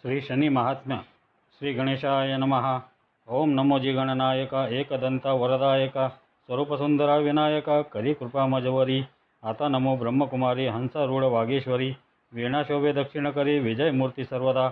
श्री शनि महात्म्य श्री गणेशाय नमः। ओम नमोजी गणनायक एकदंता वरदायक स्वरूपसुंदरा विनायक करी कृपा मजवरी। आता नमो ब्रह्मकुमारी हंसारूढ वागेश्वरी वीणा शोभे दक्षिण करी विजय मूर्ती सर्वदा।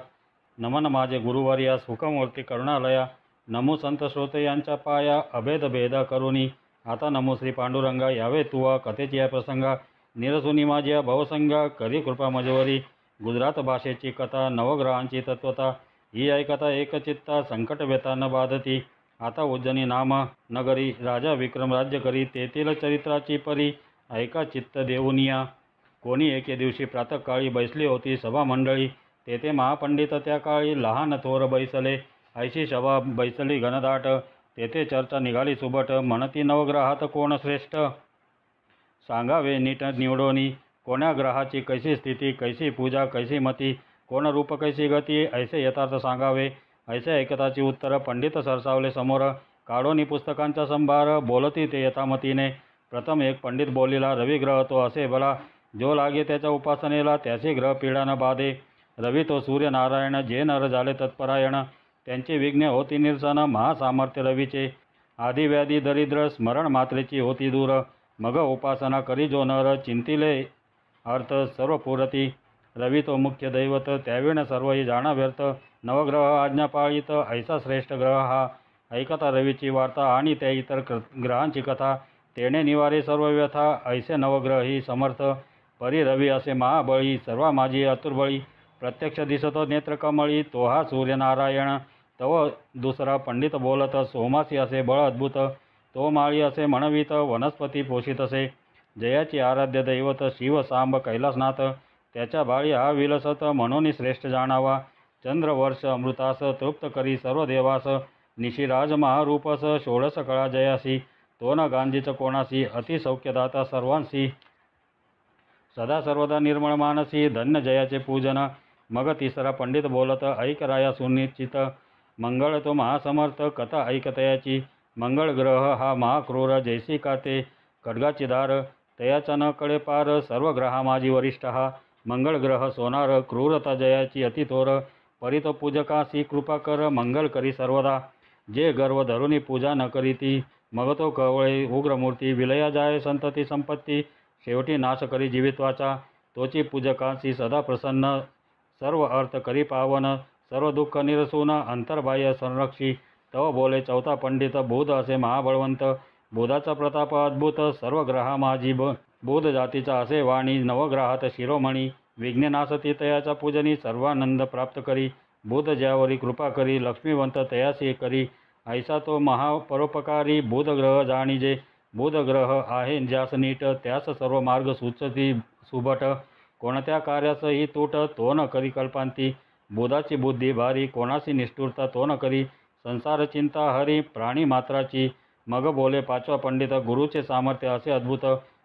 नमन माझे गुरुवर्या सुखमूर्ती करुणालया नमो संत श्रोते यांच्या पाया अभेद भेद करुणी। आता नमो श्री पांडुरंगा यावे तुवा कथेची या प्रसंगा निरसुनी माझ्या भवसंगा करी कृपा मजवरी। गुजरात भाषेची कथा नवग्रहांची तत्वता ही ऐकता एकचित्ता संकट व्यथा न बाधती। आता उज्जनी नाम नगरी राजा विक्रम राज्य करी तेथील चरित्राची परी ऐका चित्त देऊनिया। कोणी एके दिवशी प्रातःकाळी बैसली होती सभा मंडळी तेथे महापंडित त्या काळी लहान थोर बैसले ऐशी सभा बैसली घनदाट तेथे चर्चा निघाली सुबट म्हणती नवग्रहात कोण श्रेष्ठ सांगावे नीट निवडोनी। कोण्या ग्रहाची कैसी स्थिती कैसी पूजा कैसी मती कोण रूप कैसी गती ऐसे यथार्थ सांगावे। ऐसे ऐकताची उत्तर पंडित सरसावले समोर काढोनी पुस्तकांचा संभार बोलती ते यथामतीने। प्रथम एक पंडित बोलिला रवी ग्रह तो असे भला जो लागे त्याच्या उपासनेला त्याचे ग्रह पीडा न बाधे। रवी तो सूर्यनारायण जे नर झाले तत्परायण त्यांची विघ्ने होती निरसन महासामर्थ्य रवीचे। आदिव्याधी दरिद्र स्मरण मात्रेची होती दूर मग उपासना करी जो नर चिंतिले अर्थ सर्व पुरती। रवी तो मुख्य दैवत त्यावेण सर्वही जाणा व्यर्थ नवग्रह आज्ञा पाळीत ऐसा श्रेष्ठ ग्रह हा। ऐकता रवीची वार्ता आणि त्या इतर ग्रहांची कथा तेणे निवारे सर्व व्यथा ऐसे नवग्रह ही समर्थ परी रवी असे महाबळी सर्व माझी अतुर्बळी। प्रत्यक्ष दिसतो नेत्रकमळी तो हा सूर्यनारायण तव दुसरा पंडित बोलत सोमासी असे बळ अद्भुत तो माळी असे म्हणवीत वनस्पती पोषित असे। जयाची आराध्य दैवत शिव सांब कैलासनाथ त्याच्या बाळी हा विलसत म्हणून श्रेष्ठ जाणावा। चंद्रवर्ष अमृतास तृप्त करी सर्व देवास निशिराज महारूपस षोडश कळा जयासी तो न गांधीच कोणासी अतिसौख्यदाता सर्वांसी सदा सर्वदा निर्मळ मानसी धन्य जयाचे पूजन। मग तिसरा पंडित बोलत ऐक राया सुनिश्चित मंगळ तो महासमर्थ कथा ऐकतयाची। मंगळ ग्रह हा महाक्रूर जैसी का ते खड्गाची धार तयाचा न कळे पार सर्व ग्रहा माझी वरिष्ठ हा। मंगळ ग्रह सोनार क्रूरता जयाची अतिथोर परित पूजकासी कृपा कर मंगल करी सर्वदा। जे गर्व धरुनी पूजा न करीती मग तो कवळे उग्रमूर्ती विलया जाय संतती संपत्ती शेवटी नाश करी जीवित्वाचा। तोची पूजकासी सदा प्रसन्न सर्व अर्थ करी पावन सर्व दुःख निरसून अंतर्बाह्य संरक्षी। तव बोले चौथा पंडित बुध असे महाबळवंत बुधाचा प्रताप अद्भुत सर्व ग्रहा माझी बुध जातीचा असे वाणी नवग्रहात शिरोमणी। विघ्ने नासती तयाचा पूजनी सर्वानंद प्राप्त करी बुध ज्यावरी कृपा करी लक्ष्मीवंत तयासी करी। ऐसा तो महापरोपकारी बुध ग्रह जाणीजे बुध ग्रह आहे ज्यास नीट त्यास सर्व मार्ग सुचती सुबट कोणत्या कार्यासही तूट तो न करी कल्पांती। बुधाची बुद्धी भारी कोणासी निष्ठुरता तो न करी संसार चिंता हरी प्राणी मात्राची। मग बोले पाचवा पंडित गुरुचे सामर्थ्य असे अद्भुत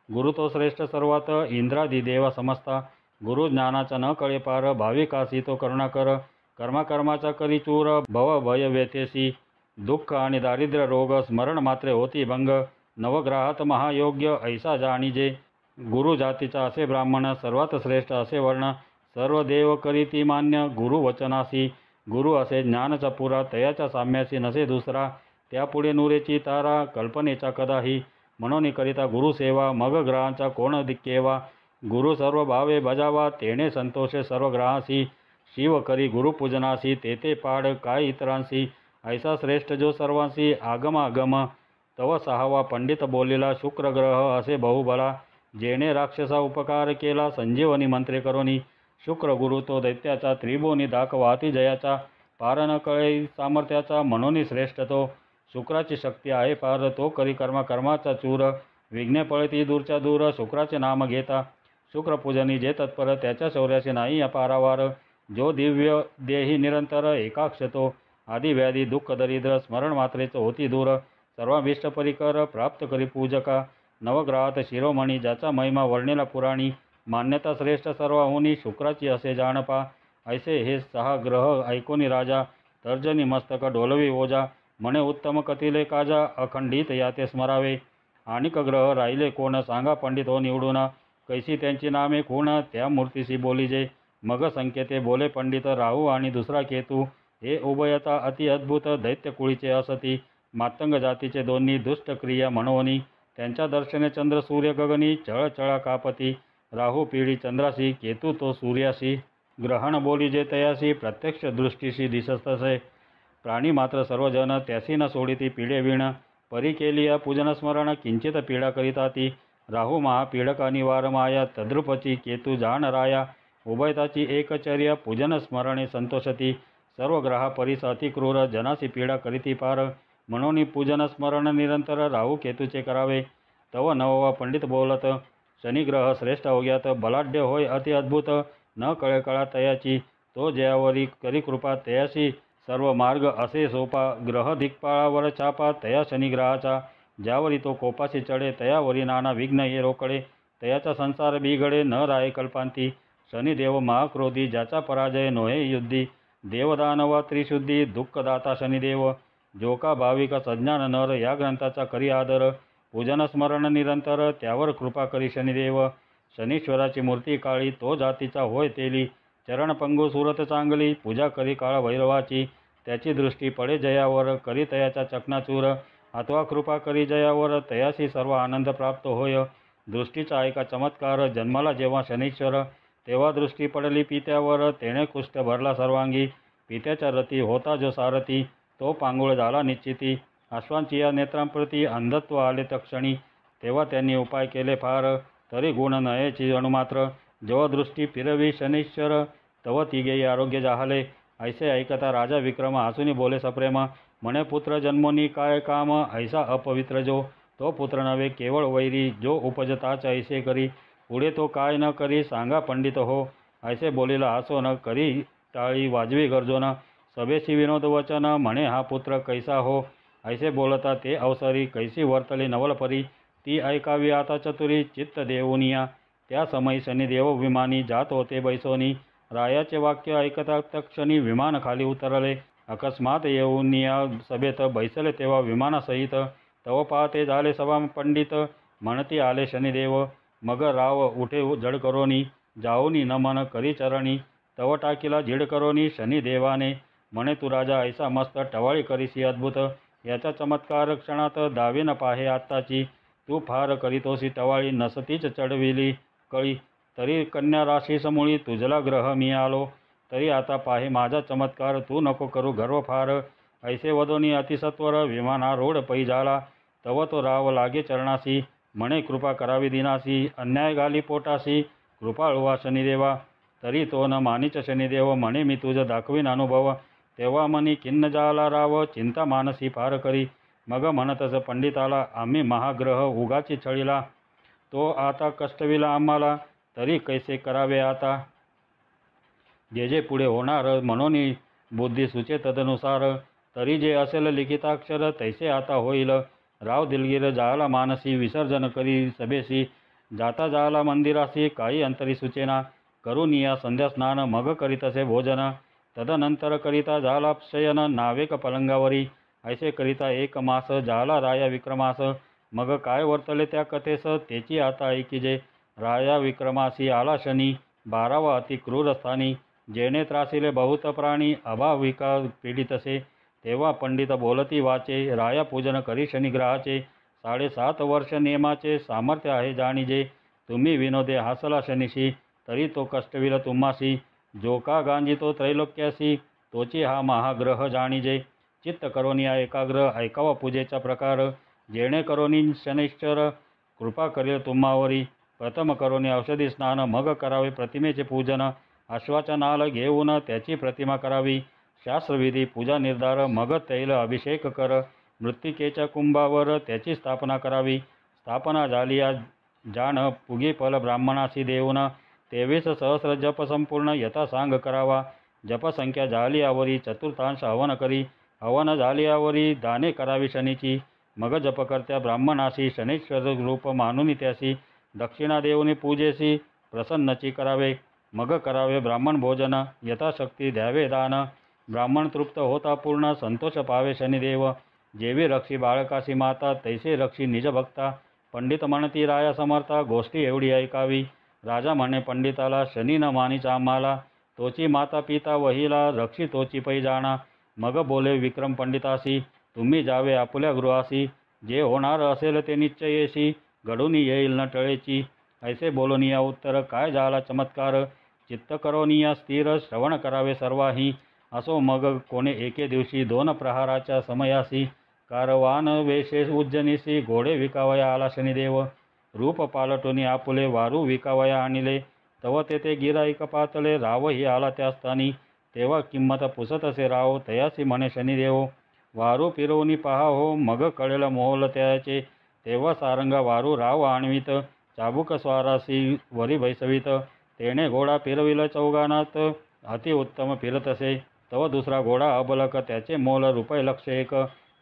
गुरु तो श्रेष्ठ सर्वात इंद्रादी देवा समजता। गुरु ज्ञानाचा न कळे पार भाविकासी तो करुणाकर कर्माचा करी चूर भव भय व्यथेसी दुःख आणि दारिद्र्य रोग स्मरण मात्रे होती भंग। नवग्रहात महायोग्य ऐसा जाणीजे गुरु जातीचा असे ब्राह्मण सर्वात श्रेष्ठ असे वर्ण सर्व देव करीती मान्य गुरु वचनासी। गुरु असे ज्ञानचा पुरा तयाच्या साम्यासी नसे दुसरा त्यापुढे नुरेची तारा कल्पनेचा कदाही म्हणून करिता गुरुसेवा मग ग्रहांचा कोण दिक्केवा। गुरु सर्व भावे बजावा तेणे संतोषे सर्व ग्रहासी शिव करी गुरुपूजनासी तेथे पाड काय इतरांसी। ऐसा श्रेष्ठ जो सर्वांसी आगम तव सहावा पंडित बोलिला शुक्र ग्रह असे बहुबला जेणे राक्षसा उपकार केला संजीवनी मंत्रे करोनी। शुक्र गुरु तो दैत्याचा त्रिभुवनी दाखवाती जयाचा पार न कळे सामर्थ्याचा म्हणून श्रेष्ठ तो। शुक्राची शक्ती आहे पार तो करी कर्माचा चूर विघ्ने पळती दूरच्या दूर शुक्राचे नाम घेता। शुक्रपूजनी जे तत्पर त्याच्या शौर्याचे नाही अपारावार जो दिव्य देही निरंतर एकाक्ष तो आदिव्याधी दुःख दरिद्र स्मरण मात्रेच होती दूर सर्वाभीष्ट परिकर प्राप्त करी पूजका। नवग्रहात शिरोमणी ज्याचा महिमा वर्णिला पुराणी मान्यता श्रेष्ठ सर्वाहुनी शुक्राची असे जाणपा। ऐसे हे सहा ग्रह ऐकोनी राजा तर्जनी मस्तक डोलवी ओजा म्हणे उत्तम कथिले काजा अखंडित याते स्मरावे। आणिक ग्रह राहिले कोण सांगा पंडित हो निवडून कैसी त्यांची नामे खूण त्या मूर्तीशी बोलीजे मग संकेते बोले पंडित, राहू आणि दुसरा केतू हे उभयता अति अद्भुत दैत्यकुळीचे असती. मातंग जातीचे दोन्ही दुष्ट क्रिया म्हणोनी त्यांच्या दर्शने चंद्र सूर्य गगनी चळचळा कापती. राहू पीडी चंद्राशी, केतू तो सूर्याशी. ग्रहण बोली जे तयासी, प्रत्यक्ष दृष्टीशी दिसत तसे. प्राणी मात्र सर्वजन त्यासी न सोडिती पीडे विण. परी केलिया पूजन स्मरण, किंचित पीडा करिता ती. राहू महापीडका निवार माया, तद्रुपची केतू जाण राया. उभयताची एकचर्या, पूजन स्मरणे संतोषती. सर्व ग्रहा परीस अति क्रूर, जनासी पीडा करीती पार. म्हणून पूजन स्मरण निरंतर, राहू केतूचे करावे. तव नववा पंडित बोलत, शनिग्रह श्रेष्ठ अवघ्यात, बलाढ्य होय अति अद्भुत. न कळे कळा तयाची, तो जयावरी करी कृपा तयाशी. सर्व मार्ग असे सोपा, ग्रह दिक्पाळावर छापा तया शनिग्रहाचा. ज्यावरी तो कोपाशी चढे, तयावरी नाना विघ्न ये रोकडे. तयाचा संसार बिघडे, न राये कल्पांती. शनिदेव महाक्रोधी, ज्याचा पराजय नोहे युद्धी. देवदानवा त्रिशुद्धी, दुःखदाता शनिदेव. जो का भाविक सज्ञान नर, या ग्रंथाचा करी आदर. पूजन स्मरण निरंतर, त्यावर कृपा करी शनिदेव. शनीश्वराची मूर्ती काळी, तो जातीचा होय तेली. चरण पंगू सुरत चांगली, पूजा करी काळ भैरवाची. त्याची दृष्टी पडे जयावर, करी तयाचा चकनाचूर. अथवा कृपा करी जयावर, तयाशी सर्व आनंद प्राप्त होय. दृष्टीचा ऐका चमत्कार, जन्माला जेव्हा शनीश्वर. तेव्हा दृष्टी पडली पित्यावर, तेणे कुष्ठ भरला सर्वांगी. पित्याच्या रती होता जो सारथी, तो पांगुळ झाला निश्चिती. अश्वांची या नेत्रांप्रती अंधत्व आले तक्षणी. तेव्हा त्यांनी उपाय केले फार, तरी गुण नयेची अणुमात्र. जेव्हा दृष्टी फिरवी शनीश्वर, तव तिघेही आरोग्य जाहले. ऐसे ऐकता राजा विक्रम हसूनी बोले सप्रेम. म्हणे पुत्र जन्मोनी काय काम, ऐसा अपवित्र जो. तो पुत्र नव्हे केवळ वैरी, जो उपजताच ऐसे करी. पुढे तो काय न करी, सांगा पंडित हो. ऐसे बोलीला हसो न, करी टाळी वाजवी गर्जोन. सभेशी विनोद वचन, म्हणे हा पुत्र कैसा हो. ऐसे बोलता ते अवसरी, कैसी वर्तली नवलपरी. ती ऐकावी आता चतुरी, चित्त देऊनिया. त्या समयी शनिदेव विमानी, जात होते बैसोनी. रायाचे वाक्य ऐकता तक्षणी, विमान खाली उतरले. अकस्मात येऊनिया सभेत बैसले तेव्हा विमानासहित. तव पाहते झाले सभा पंडित, म्हणती आले शनिदेव. मग राव उठे जड करोनी, जाऊनी नमन करी चरणी. तव टाकीला झीड करोनी शनिदेवाने, म्हणे तू राजा ऐसा मस्त, टवाळी करीसी अद्भुत. याचा चमत्कार क्षणात दावीन पाहे आत्ताची. तू फार करीतोसी टवाळी, नसतीच चढविली कळी. तरी कन्या राशी समूळी, तुझला ग्रह मी आलो. तरी आता पाहे माझा चमत्कार, तू नको करू गर्व फार. ऐसे वदोनी अतिसत्वर, विमानारूढ पै झाला. तव तो राव लागे चरणासी, म्हणे कृपा करावी दिनासी. अन्याय घाली पोटासी, कृपाळुवा शनिदेवा. तरी तो न मानीच शनिदेव, म्हणे मी तुझ दाखवीन अनुभव. तेव्हा मनी खिन्न झाला राव, चिंता मानसी फार करी. मग म्हणतच पंडिताला, आम्ही महाग्रह उगाची छळीला. तो आता कष्टविला आम्हाला, तरी कैसे करावे आता. जे जे पुढे होणार, म्हणून बुद्धी सुचे तदनुसार. तरी जे असेल लिखिताक्षर, तैसे आता होईल. राव दिलगीर जाला मानसी, विसर्जन करी सभेसी. जाता जाला मंदिरासी, काही अंतरी सुचेना. करून या संध्या स्नान, मग करीतसे भोजन. तदनंतर करिता झाला शयन, नावेक पलंगावरी. ऐसे करिता एक मास, झाला राया विक्रमास. मग काय वर्तले त्या कथेस, तेची आता ऐकिजे. राया विक्रमासी आला शनी, 12वा अति क्रूर स्थानी. जेणे त्रासिले बहुत प्राणी, अभाविका पीडितसे. तेव्हा पंडित बोलती वाचे, राया पूजन करी शनिग्रहाचे. 7.5 वर्ष नियमाचे, सामर्थ्य आहे जाणीजे. तुम्ही विनोदे हासला शनीशी, तरी तो कष्टविल तुम्हासी. जो का गांजितो त्रैलोक्यासी, तोची हा महाग्रह जाणीजे. चित्त करोनिया एकाग्र, ऐकावा पूजेचा प्रकार. जेणे करोनी शनैश्वर, कृपा करेल तुम्हावरी. प्रथम करोनी औषधी स्नान, मग करावे प्रतिमेचे पूजन. अश्वाचा नाल घेऊन त्याची प्रतिमा करावी. शास्त्रविधी पूजा निर्धार, मग तैल अभिषेक कर. मृत्तिकेच्या कुंभावर त्याची स्थापना करावी. स्थापना झाली जाण पुगी फल ब्राह्मणासी देऊन. 23 सहस्र जप संपूर्ण यथा सांग करावा. जपसंख्या झाली आवरी, चतुर्थांश हवन करी. हवन झाली आवरी, दाने करावी शनीची. मग जपकर्त्या ब्राह्मणासी, शनीश्वर रूप मानून त्यासी. दक्षिणा देऊनी पूजेसी, प्रसन्नची करावे. मग करावे ब्राह्मण भोजन, यथाशक्ती द्यावे दान. ब्राह्मण तृप्त होता पूर्ण, संतोष पावे शनिदेव. जेवी रक्षी बाळकासी माता, तैसे रक्षी निजभक्ता. पंडित म्हणती राया समर्था, गोष्टी एवढी ऐकावी. राजा म्हणे पंडिताला, शनी न मानीचा आम्हाला. तोची माता पिता वहिला रक्षी तोची पै जाणा. मग बोले विक्रम पंडितासी, तुम्ही जावे आपुल्या गृहासी. जे होणार असेल ते निश्चयेशी, घडून येईल न टळेची. ऐसे बोलोनिया उत्तर, काय झाला चमत्कार. चित्त करोनिया स्थिर, श्रवण करावे सर्वाही. असो मग कोणे एके दिवशी 2 प्रहाराच्या समयासी. कारवान वेशे उज्जनीसी, घोडे विकावया आला शनिदेव. रूप पालटोनी आपुले वारू विकावया आणले. तव तेथे गिराईक पातळे, रावही आला त्या स्थानी. तेव्हा किंमत पुसतसे राव, तयासी म्हणे शनिदेव. वारू फिरवून पहा हो, मग कळेल मोल त्याचे. तेव्हा सारंगा वारू राव आणवीत, चाबुक स्वारासी वरी बैसवीत. तेने घोडा फिरविल चौगानात, अतिउत्तम फिरतसे. तव दुसरा घोडा अबलक, त्याचे मोल रुपये 1,00,000.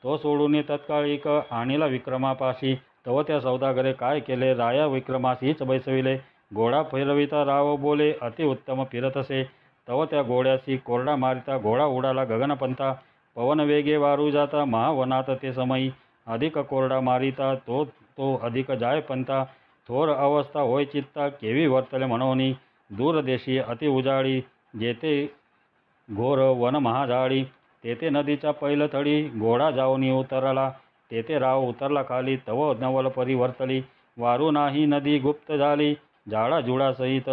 तो सोडून तत्काळिक आणिला विक्रमापाशी. तव त्या सौदागरे काय केले, राया विक्रमास हीच बैसविले. घोडा फिरविता राव बोले, अतिउत्तम फिरतसे. तव त्या घोड्यासी कोरडा मारिता घोडा उडाला गगनपंथा. पवन वेगे वारू जाता महावनात ते समयी. अधिक कोरडा मारिता तो अधिक जाय पंथा. थोर अवस्था होय चित्ता, केवी वर्तले मनोनी. दूरदेशी अति उजाडी, जेथे घोर वन महाजाडी. तेथे नदीच्या पैलथडी, घोडा जाऊनी उतरला. तेथे राव उतरला खाली, तव नवल परिवर्तली. वारू नाही नदी गुप्त झाली, जाळा जुळा सहित.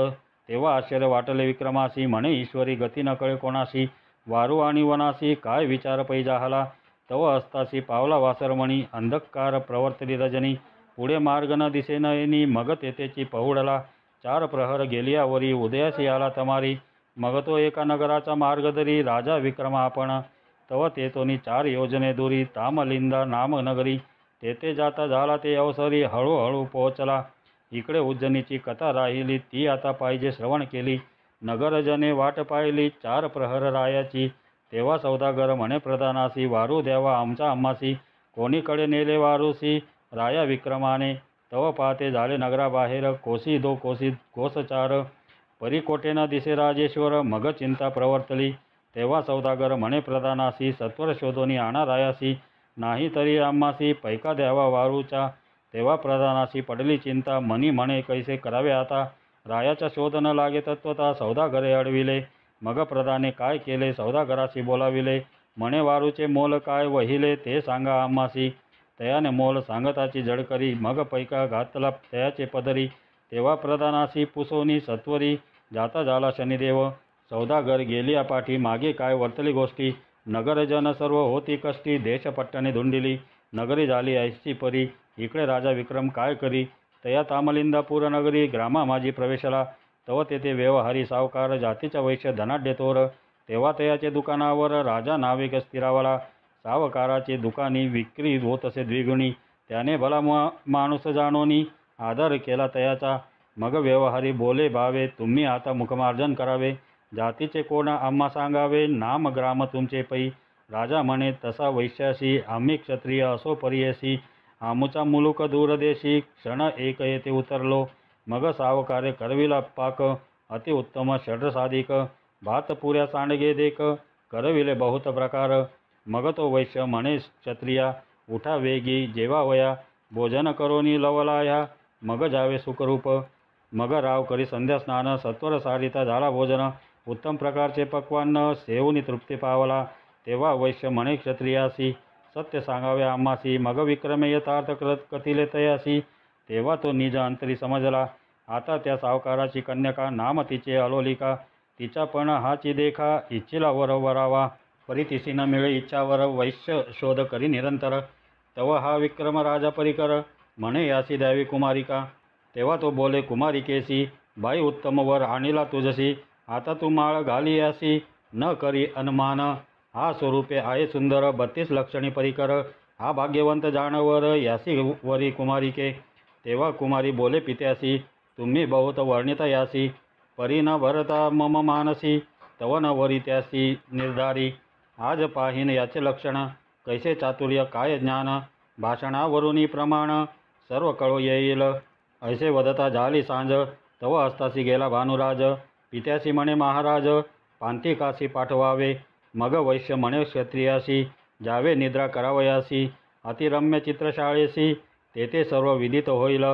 तेव्हा आश्चर्य वाटले विक्रमासी, म्हणे ईश्वरी गती न कळे कोणाशी. वारू आणि वनासी काय विचार पै जाहला. तव असतासी पावला वासरमणी, अंधकार प्रवर्तली रजनी. पुढे मार्ग न दिसेन येनी, मग तेथेची पहुडला. 4 प्रहर गेलियावरी, उदयासी आला तमारी. मग तो एका नगराचा मार्ग धरी, राजा विक्रम आपण. तव तेथोनी 4 योजने दुरी, तामलिंदा नाम नगरी. तेथे जाता झाला ते अवसरी, हळूहळू पोहोचला. इकडे उज्जनीची कथा राहिली, ती आता पाहिजे श्रवण केली. नगरजने वाट पाहिली 4 प्रहर रायाची. तेव्हा सौदागर म्हणे प्रधानासी, वारू द्यावा आमचा आम्हासी. कोणीकडे नेले वारूसी राया विक्रमाने. तव पाहते झाले नगराबाहेर, कोसी 2 कोस 4. परिकोटेना दिसे राजेश्वर, मग चिंता प्रवर्तली. तेव्हा सौदागर म्हणे प्रधानासी, सत्वर शोधोनी आणा रायासी. नाही तरी आम्हासी पैका द्यावा वारूचा. तेव्हा प्रधानासी पडली चिंता, मनी म्हणे कैसे करावे आता. रायाचा शोध न लागे तत्वता, सौदागरे अडविले. मग प्रधाने काय केले, सौदागरासी बोलाविले. म्हणे वारूचे मोल काय वहिले, ते सांगा आम्हासी. तयाने मोल सांगताची जडकरी, मग पैका घातला तयाचे पदरी. तेव्हा प्रधानासी पुसोनी सत्वरी, जाता झाला शनिदेव. सौदागर गेली पाठी, मागे काय वर्तली गोष्टी. नगरजन सर्व होती कष्टी, देशपट्टणे धुंडिली. नगरी झाली ऐशी परी, इकडे राजा विक्रम काय करी. तया तामलिंदापूर नगरी, ग्रामा माझी प्रवेशला. तव तेथे व्यवहारी सावकार, जातीचा वैश्य धनाढ्य थोर. तेव्हा तयाचे दुकानावर राजा नाविक स्थिरावला. सावकाराची दुकानी विक्री होत असे द्विगुणी. त्याने भला माणूस जाणोनी, आदर केला तयाचा. मग व्यवहारी बोले भावे, तुम्ही आता मुखमार्जन करावे. जातीचे कोण आम्हा सांगावे, नाम ग्राम तुमचे पै. राजा म्हणे तसा वैश्यासी, आम्ही क्षत्रिय असो परियसी. आमुचा मुलुक दूरदेशी, क्षण एक येथे उतरलो. मग सावकारे करविला पाक, अतिउत्तम षड्साधिक. भात पुऱ्या सांडगे देक, करविले बहुत प्रकार. मग तो वैश्य म्हणे क्षत्रिया, उठा वेगी जेवावया. भोजन करोनी लवलाया, मग जावे सुखरूप. मग राव करी संध्या स्नान, सत्वर सारिता झाला भोजन. उत्तम प्रकारचे पक्वान्न सेवून तृप्ती पावला. तेव्हा वैश्य म्हणे क्षत्रियासी, सत्य सांगावे आम्हासी. मग विक्रमे यथार्थ कथिले तयासी. तेव्हा तो निज अंतरी समजला. आता त्या सावकाराची कन्यका, नाम तिचे अलोलिका. तिचा पण हाची देखा, इच्छिला वर वरावा. परी तिसी न मिळे इच्छावर, वैश्य शोध करी निरंतर. तव हा विक्रम राजा परिकर, म्हणे यासी द्यावी कुमारिका. तेव्हा तो बोले कुमारिकेसी, बाई उत्तम वर आणिला तुझसी. आता तू माळ घाली यासी, न करी अनुमान. हा स्वरूपे आहे सुंदर, 32 लक्षणी परिकर. हा भाग्यवंत जानवर, यासी वरी कुमारिके. तेव्हा कुमारी बोले पित्यासी, तुम्ही बहुत वर्णिता यासी. परी न भरता मम मानसी, तव न वरी त्यासी निर्धारी. आज पाहीन याचे लक्षण, कैसे चातुर्य काय ज्ञान. भाषणावरुनी प्रमाण, सर्व कळो येईल. ऐसे वदता झाली सांज, तव असतासी गेला भानुराज. पित्यासी म्हणे महाराज, पांतिकासी पाठवावे. मग वैश्य म्हणे क्षत्रियासी, जावे निद्रा करावयासी. अतिरम्य चित्रशाळेसी, तेथे सर्व विदित होईल.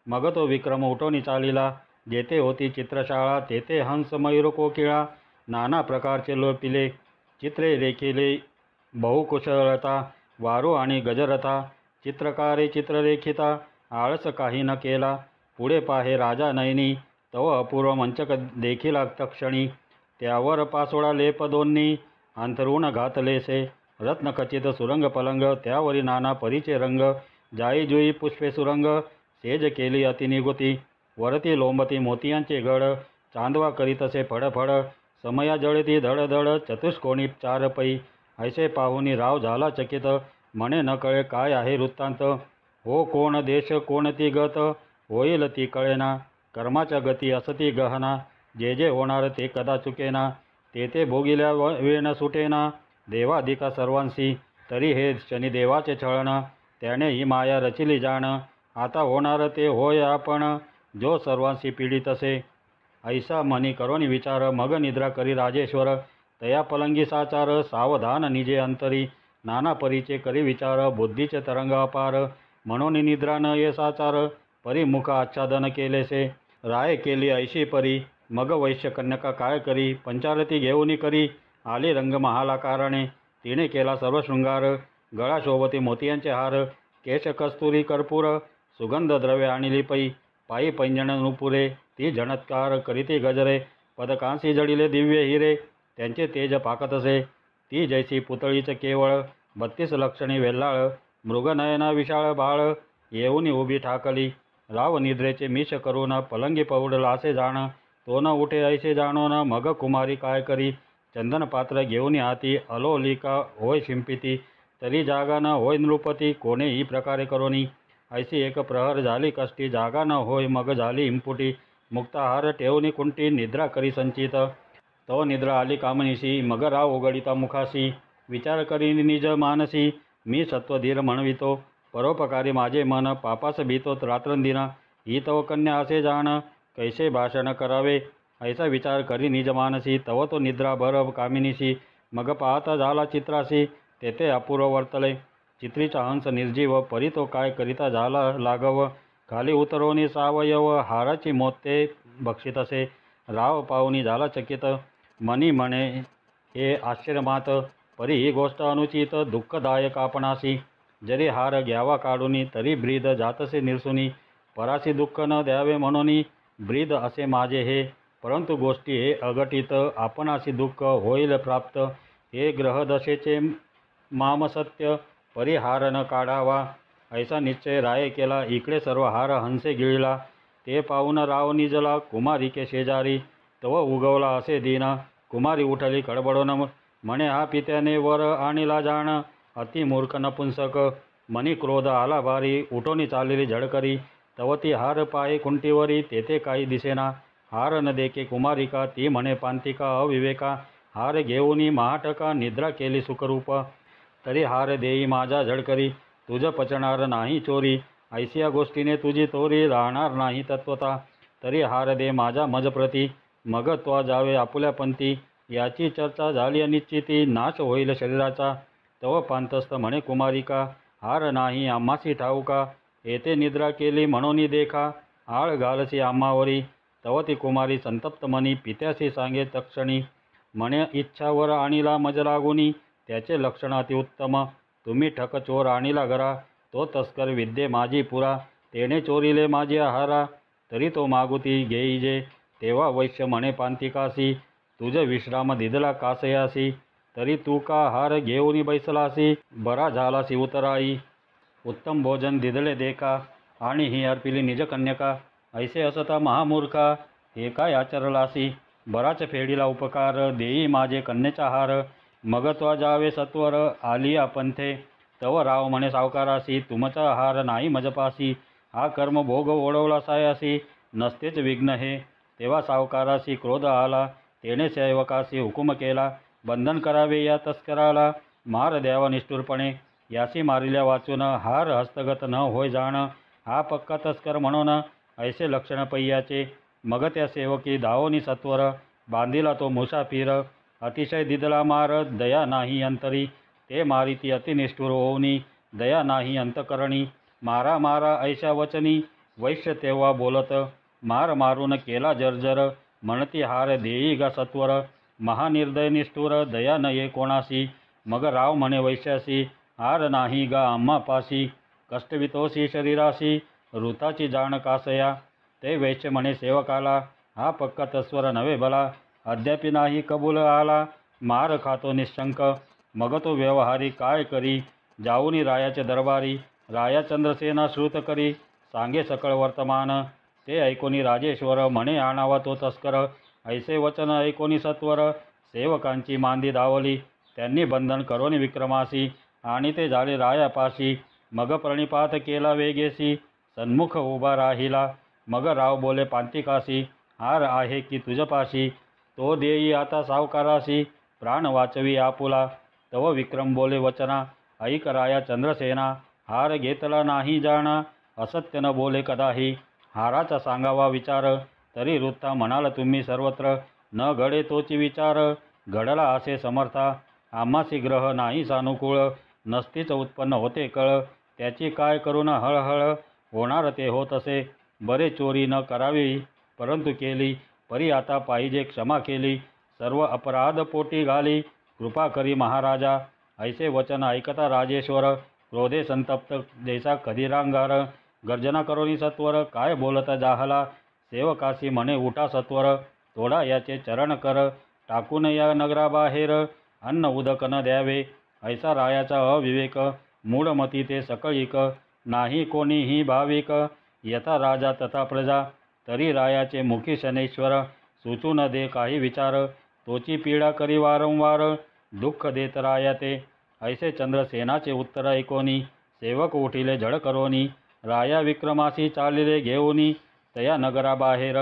मग तो विक्रम उठोनी चालिला. जेथे होती चित्रशाळा, तेथे हंस मयूर कोकिळा. नाना प्रकारचे लोपिले चित्रे रेखिले बहुकुशलता वारू आणि गजरथा चित्रकारे चित्ररेखिता आळस काही न केला पुढे पाहे राजा नयनी तव अपूर्व मंचक देखील तक्षणी त्यावर पासोळा लेप दोन्ही अंतरुण घातलेसे रत्नखचित सुरंग पलंग त्यावरी नाना परीचे रंग जाई जुई पुष्पे सुरंग सेज केली अतिनिगुती वरती लोंबती मोतियांचे गड चांदवा करीतसे फडफड समया जळती धडधड चतुष्कोणी चार पै ऐसे पाहुनी राव झाला चकित म्हणे न कळे काय आहे वृत्तांत हो कोण देश कोण ती गत होईल ती कळेना कर्माच्या गती असती गहना जे जे होणार ते कदा चुकेना ते ते भोगिल्या वेळ सुटेना देवाधिका सर्वांशी तरी हे शनिदेवाचे छळण त्याने ही माया रचिली जाण आता होणार ते होय आपण जो सर्वांशी पीडित असे ऐसा मनी करोनी विचार मग निद्रा करी राजेश्वर तया पलंगी साचार सावधान निजे अंतरी नाना परीचे करी विचार बुद्धीचे तरंग अपार म्हणून निद्रा न ये साचार परिमुख आच्छादन केलेसे राय केली ऐशी परी मग वैश्य कन्यका काय करी पंचारती घेऊनी करी आली रंग महाला कारणे तिने केला सर्व शृंगार गळा शोभती मोतियांचे हार केश कस्तुरी कर्पूर सुगंध द्रव्य आणली पै पायी पैंजण नुपुरे ती झणत्कार करीती गजरे पदकांसी जडिले दिव्य हिरे त्यांचे तेज पाकतसे ती जैसी पुतळीच केवळ 32 लक्षणी वेल्लाळ मृगनयना विशाळ बाळ येऊनी उभी ठाकली राव निद्रेचे मिश करून पलंगी पौडला असे जाण तो न उठे ऐसे जाणो न मग कुमारी काय करी चंदन पात्र घेऊन हाती अलोलिका होय शिंपिती तरी जागा न होय नृपती कोणेही प्रकारे करोनी ऐसी एक प्रहर झाली कष्टी जागा न होय मग झाली इम्पुटी मुक्ताहार ठेवणी कुंटी निद्रा करी संचित तो निद्रा आली कामनिशी मग राव उघडिता मुखाशी विचार करी निज मानसी मी सत्वधीर म्हणवितो परोपकारी माझे मन पापास भीतो रात्रंदिना ही तव कन्या असे जाण कैसे भाषण करावे ऐसा विचार करी निज मानसी तव तो निद्रा भर कामिनीशी मग पाहता झाला चित्राशी तेथे अपूर्व वर्तले चित्रीचा हंस निर्जीव परी तो काय करिता झाला लागव खाली उतरवणी सावयव हाराची मोते बक्षित असे राव पाहुनी झाला चकित मनी म्हणे हे आश्चर्यमात परी ही गोष्ट अनुचित दुःखदायक आपणासी जरी हार घ्यावा काढूनी तरी ब्रीद जातसे निरसुनी परासी दुःख न द्यावे म्हणून ब्रीद असे माझे हे परंतु गोष्टी हे अघटित आपणासी दुःख होईल प्राप्त हे ग्रहदशेचे माम सत्य परी हार न काढावा ऐसा निश्चय राय केला इकडे सर्व हार हंसे गिळला ते पाहून राव निजला कुमारिके शेजारी तव उगवला असे दीन कुमारी उठली खडबडून म्हणे हा पित्याने वर आणिला जाण अति मूर्ख नपुंसक मनी क्रोध आला भारी उठोनी चाललेली झडकरी तव ती हार पाहे कुंटीवरी तेथे काही दिसेना हार न देखे कुमारिका ती म्हणे पांतिका अविवेका हार घेऊनी महाटका निद्रा केली सुखरूप तरी हार देई माझा झडकरी तुझ पचणार नाही चोरी ऐसिया गोष्टीने तुझी तोरी राहणार नाही तत्वता तरी हार दे माझा मजप्रती मग त्वा जावे आपुल्या पंथी याची चर्चा झाली अनिश्चिती नाश होईल शरीराचा तव पांतस्थ म्हणे कुमारिका हार नाही आम्हासी ठाऊका येथे निद्रा केली म्हणून देखा आळ घालसी आम्हावरी तव ती कुमारी संतप्त मनी पित्यासी सांगे तक्षणी म्हणे इच्छावर आणिला मज लागुनी त्याचे लक्षण अतिउत्तम तुम्ही ठक चोर आणिला घरा तो तस्कर विद्ये माझी पुरा तेने चोरीले माझी आहारा तरी तो मागुती घेईजे तेव्हा वैश्य म्हणे पांतिकासी तुझ विश्राम दिदला कासयासी तरी तू का हार घेऊनी बैसलासी बरा झालासी उतराई उत्तम भोजन दिदले देखा आणि ही अर्पिली निज कन्यका ऐसे असता महामूर्खा हे काय आचरलासी बराच फेडीला उपकार देई माझे कन्येचा हार मग त्वा जावे सत्वर आलिया पंथे तव राव म्हणे सावकारासी तुमचा हार नाही मजपासी हा कर्म भोग ओढवला सायासी नसतेच विघ्न हे तेव्हा सावकारासी क्रोध आला तेने सेवकासी हुकुम केला बंधन करावे या तस्कराला मार द्यावा निष्ठुरपणे यासी मारिल्या वाचून हार हस्तगत न होय जाण हा पक्का तस्कर म्हणून ऐसे लक्षण पैयाचे मग त्या सेवकी धावोनी सत्वर बांधिला तो मुसाफिर अतिशय दिदला मार दया नाही अंतरी ते मारिती अतिनिष्ठुर होऊनी दया नाही अंतकरणी मारा मारा ऐशा वचनी वैश्य तेव्हा बोलत मार मारून केला जर्जर म्हणती हार देई गा सत्वर महानिर्दय निष्ठुर दया नये कोणासी, मग राव म्हणे वैश्यासी, आर नाही गा आम्हा पासी, कष्टवितोसी शरीरासी, ऋताची जाण कासया, ते वैश्य म्हणे सेवकाला, हा पक्का तस्वर नव्हे भला, अद्यापि नाही कबूल आला, मार खातो निशंक, मग तो व्यवहारी काय करी, जाऊनी रायाचे दरबारी, राया चंद्रसेना श्रुत करी, सांगे सकळ वर्तमान, ते ऐकोनी राजेश्वर म्हणे आणावा तो तस्कर, ऐसे वचन ऐकोनी सत्वर, सेवकांची मांदी धावली, त्यांनी बंधन करोनी विक्रमासी, आणि ते झाले रायापाशी, मग प्रणिपात केला वेगेसी, सन्मुख उभा राहिला, मग राव बोले पांतिकासी, हार आहे की तुझपाशी, तो देई आता सावकारासी, प्राण वाचवी आपुला, तव विक्रम बोले वचना, ऐक राया चंद्रसेना, हार घेतला नाही जाणा, असत्य न बोले कदाही, हाराचा सांगावा विचार, तरी वृत्ता म्हणाल तुम्ही सर्वत्र, न घडे तोची विचार, घडला असे समर्था, आम्हासी ग्रह नाही सानुकूळ, नसतीच उत्पन्न होते कळ, त्याची काय करून हळहळ, होणार ते होत असे, बरे चोरी न करावी परंतु केली, परी आता पाहिजे क्षमा केली, सर्व अपराध पोटी घाली, कृपा करी महाराजा, ऐसे वचन ऐकता राजेश्वर, क्रोधे संतप्त जैसा खदिरांगार, गर्जना करोनी सत्वर, काय बोलता जाहला, सेवकासी म्हणे उठा सत्वर, तोडा याचे चरण कर, टाकून या नगराबाहेर, अन्न उदक न द्यावे, ऐसा रायाचा अविवेक, मूढमती ते सकळीक, नाही कोणीही भाविक, यथा राजा तथा प्रजा, तरी रायाचे मुखी शनैश्वर, सुचू न दे काही विचार, तोची पीडा करी वारंवार, दुःख देत राया ते, ऐसे चंद्रसेनाचे उत्तर ऐकोनी, सेवक उठिले झड करोनी, राया विक्रमासी चालिले घेऊनी, तया नगराबाहेर,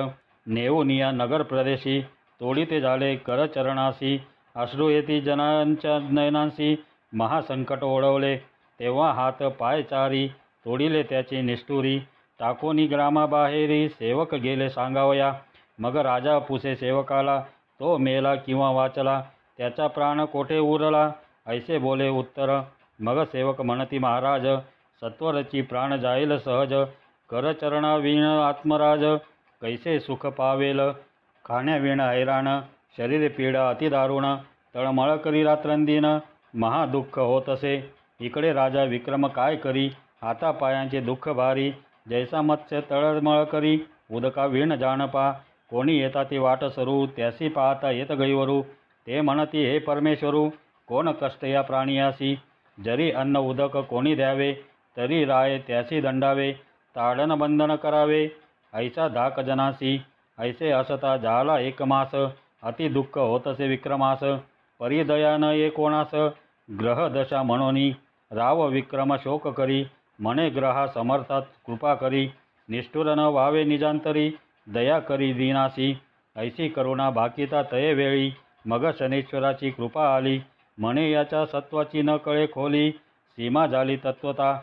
नेऊन या नगर प्रदेशी, तोडी ते झाले करचरणासी, अश्रू येती जनांच्या नयनांसी, महासंकट ओढवले, तेव्हा हात पाय चारी, तोडिले त्याची निष्ठुरी, टाकोनी ग्रामाबाहेरी, सेवक गेले सांगावया, मग राजा पुसे सेवकाला, तो मेला किंवा वाचला, त्याचा प्राण कोठे उरला, ऐसे बोले उत्तर, मग सेवक म्हणती महाराज, सत्वरची प्राण जाईल सहज, करचरणा विण आत्मराज, कैसे सुख पावेल, खाण्याविण हैराण, शरीर पीडा अतिदारुण, तळमळ करी रात्रंदिन, महादुःख होत असे, इकडे राजा विक्रम काय करी, हातापायांचे दुःख भारी, जैसा मत्स्य तळमळ करी, उदका विण जाणपा, कोणी येता ती वाट सरू, त्यासी पाहता येत गैवरू, ते म्हणती हे परमेश्वरू, कोण कष्ट या प्राणियासी, जरी अन्न उदक कोणी द्यावे, तरी राय त्यासी दंडावे, ताडन बंधन करावे, ऐसा धाक जनासी, ऐसे असता झाला एक मास, अति दुःख होतसे विक्रमास, परिदया न ये कोणास, ग्रह दशा म्हणोनी, राव विक्रम शोक करी, म्हणे ग्रहा समर्थात कृपा करी, निष्ठुर न व्हावे निजांतरी, दया करी दीनासी, ऐसी करुणा भाकिता तये वेळी, मग शनेश्वराची कृपा आली, म्हणे याच्या सत्वाची न कळे खोली, सीमा झाली तत्वता,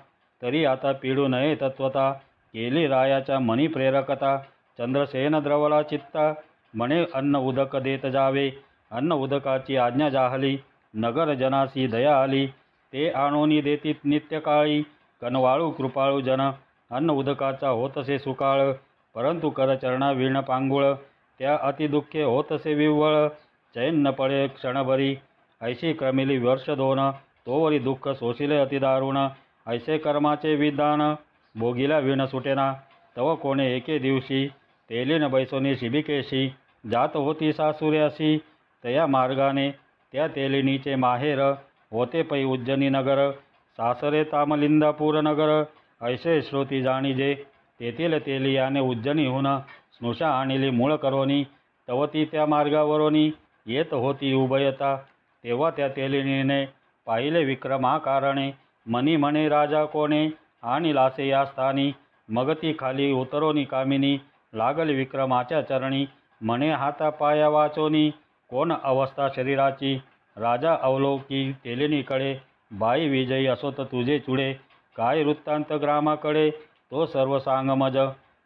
तरी आता पिडू नये तत्वता, केली रायाच्या मनी प्रेरकता, चंद्रसेन द्रवला चित्ता, म्हणे अन्न उदक देत जावे, अन्न उदकाची आज्ञा जाहली, नगर जनासी दया आली, ते आणोनी देतीत नित्यकाळी, कनवाळू कृपाळू जन, अन्न उदकाचा होतसे सुकाळ, परंतु करचरणा विण पांगुळ, त्या अतिदुःखे होतसे विव्वळ, चैन न पडे क्षणभरी, ऐशी क्रमिली वर्ष दोन, तोवरी दुःख सोशिले अतिदारुण, ऐसे कर्माचे विधान, भोगिला विण सुटेना, तव कोणे एके दिवशी, तेलीन बैसोनी शिबिकेशी, जात होती सासुऱ्यासी, तया मार्गाने त्या तेलिनीचे माहेर, होते पै उज्जनी नगर, सासरे तामलिंदापूर नगर, ऐसे श्रोती जाणीजे, तेथील तेलियाने उज्जनीहून स्नुषा आणिली मूळ करोनी, तवती त्या मार्गावरोनी येत होती उभयता, तेव्हा त्या तेलिनीने पाहिले विक्रमाकारणे, मनी म्हणे राजा कोणे, आणि लासे या स्थानी, मग ती खाली उतरोनी कामिनी, लागली विक्रमाच्या चरणी, म्हणे हाता पाया वाचोनी, कोण अवस्था शरीराची, राजा अवलोकी तेलिनीकडे, बाई विजयी असोत तुझे चुडे, काय वृत्तांत ग्रामाकडे, तो सर्व सांग मज,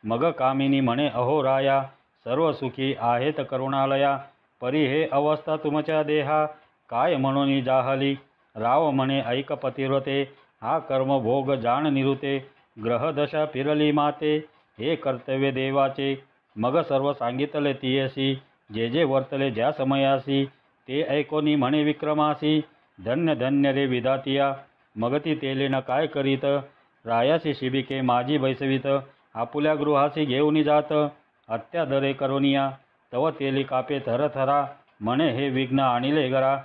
मग कामिनी म्हणे अहो राया, सर्व सुखी आहेत करुणालया, परी हे अवस्था तुमच्या देहा, काय म्हणून जाहली, राव म्हणे ऐक पतिव्रते, हा कर्म भोग जाण निरुते, ग्रहदशा फिरली माते, हे कर्तव्य देवाचे, मग सर्व सांगितले तियसी, जे जे वर्तले ज्या समयासी, ते ऐकोनी म्हणे विक्रमासी, धन्य धन्य रे विधातिया. मग ती तेलीन काय करीत, रायासी शिबिके माझी बैसवीत. आपुल्या गृहासी घेऊनी जात, अत्यादरे करोनिया. तव तेली कापे थरथरा, म्हणे हे विघ्न आणिले घरा.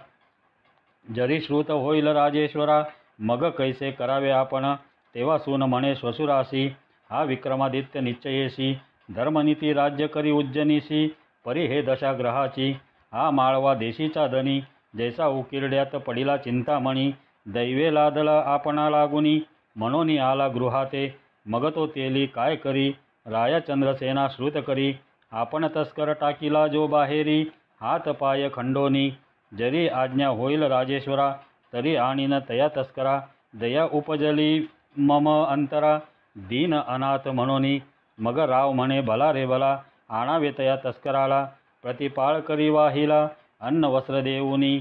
जरी श्रुत होईल राजेश्वरा, मग कैसे करावे आपण. तेव्हा सून म्हणे श्वशुरासी, हा विक्रमादित्य निश्चयेशी. धर्मनीती राज्य करी उज्जनीशी, परी हे दशा ग्रहाची. हा माळवा देशीचा धनी, जैसा उकिरड्यात पडिला चिंतामणी. दैवे लादला आपणा लागुनी, म्हणून आला गृहाते. मग तो तेली काय करी, राया चंद्रसेना श्रुत करी. आपण तस्कर टाकीला जो बाहेरी, हात पाय खंडोनी. जरी आज्ञा होईल राजेश्वरा, तरी आणीन तया तस्करा. दया उपजली मम अंतरा, दीन अनाथ म्हणोनी. मग राव म्हणे भला रे भला, आणावे तया तस्कराला. प्रतिपाळ करी वाहिला, अन्न वस्त्र देऊनी.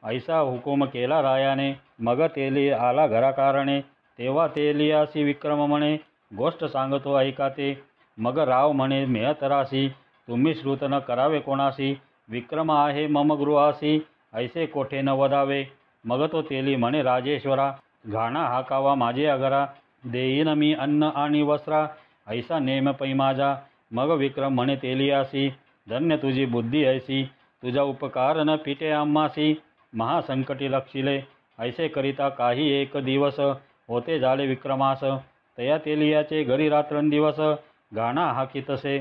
ऐसा हुकूम केला रायाने, मग तेली आला घराकारणे. तेव्हा तेलियासी विक्रम म्हणे, गोष्ट सांगतो ऐका ते. मग राव म्हणे मेहतरासी, तुम्ही श्रुत न करावे कोणासी. विक्रम आहे मम गृहासी, ऐसे कोठे न वदावे. मग तो तेली म्हणे राजेश्वरा, घाणा हाकावा माझे अगरा. देईन मी अन्न आणि वस्त्रा, ऐसा नेम पै माझा. मग विक्रम म्हणे तेलियासी, धन्य तुझी बुद्धी ऐसी. तुझा उपकार न पिटे आम्हासी, महासंकटी लक्षिले. ऐसे करिता काही एक दिवस, होते झाले विक्रमास. तया तेलियाचे घरी रात्रंदिवस, घाणा हाकीतसे.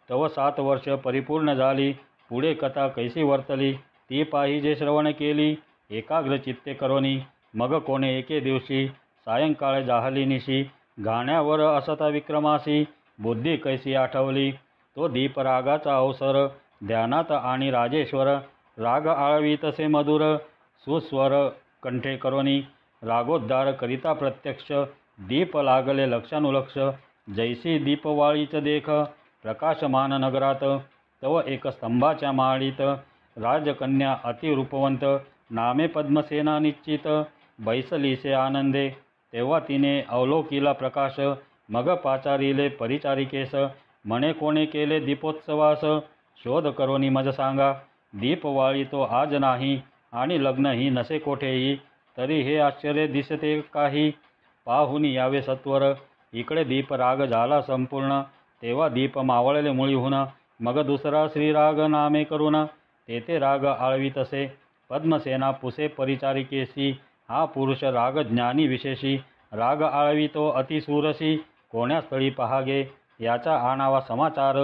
तव 7 वर्ष परिपूर्ण झाली. पुढे कथा कैसी वर्तली, ती पाहिजे श्रवण केली. एकाग्र चित्ते करोनी. मग कोणे एके दिवशी, सायंकाळ जाहली निशी. घाण्यावर असता विक्रमासी, बुद्धी कैसी आठवली. तो दीप रागाचा अवसर, ध्यानात आणि राजेश्वर. राग आळवीतसे मधुर, सुस्वर कंठे करोनी. रागोद्धार करिता प्रत्यक्ष, दीप लागले लक्षानुलक्ष. जैसी दीपवाळीच देख, प्रकाशमान नगरात. तव एक स्तंभाच्या माळीत, राजकन्या अतिरूपवंत. नामे पद्मसेना निश्चित, बैसलीसे आनंदे. तेव्हा तिने अवलोकिला प्रकाश, मग पाचारिले परिचारिकेस. म्हणे कोणे केले दीपोत्सवास, शोध करोनी मज सांगा. दीपवाळी तो आज नाही, आणि लग्नही नसे कोठेही. तरी हे आश्चर्य दिसते काही, पाहून यावे सत्वर. इकडे दीप राग झाला संपूर्ण, तेव्हा दीप मावळले मुळीहून. मग दुसरा श्रीराग नामे करून, तेथे राग आळवीतसे. पद्मसेना पुसे परिचारिकेसी, हा पुरुष राग ज्ञानी विशेषी. राग आळवितो अतिसूरसी, कोण्या स्थळी पहागे. याचा आणावा समाचार,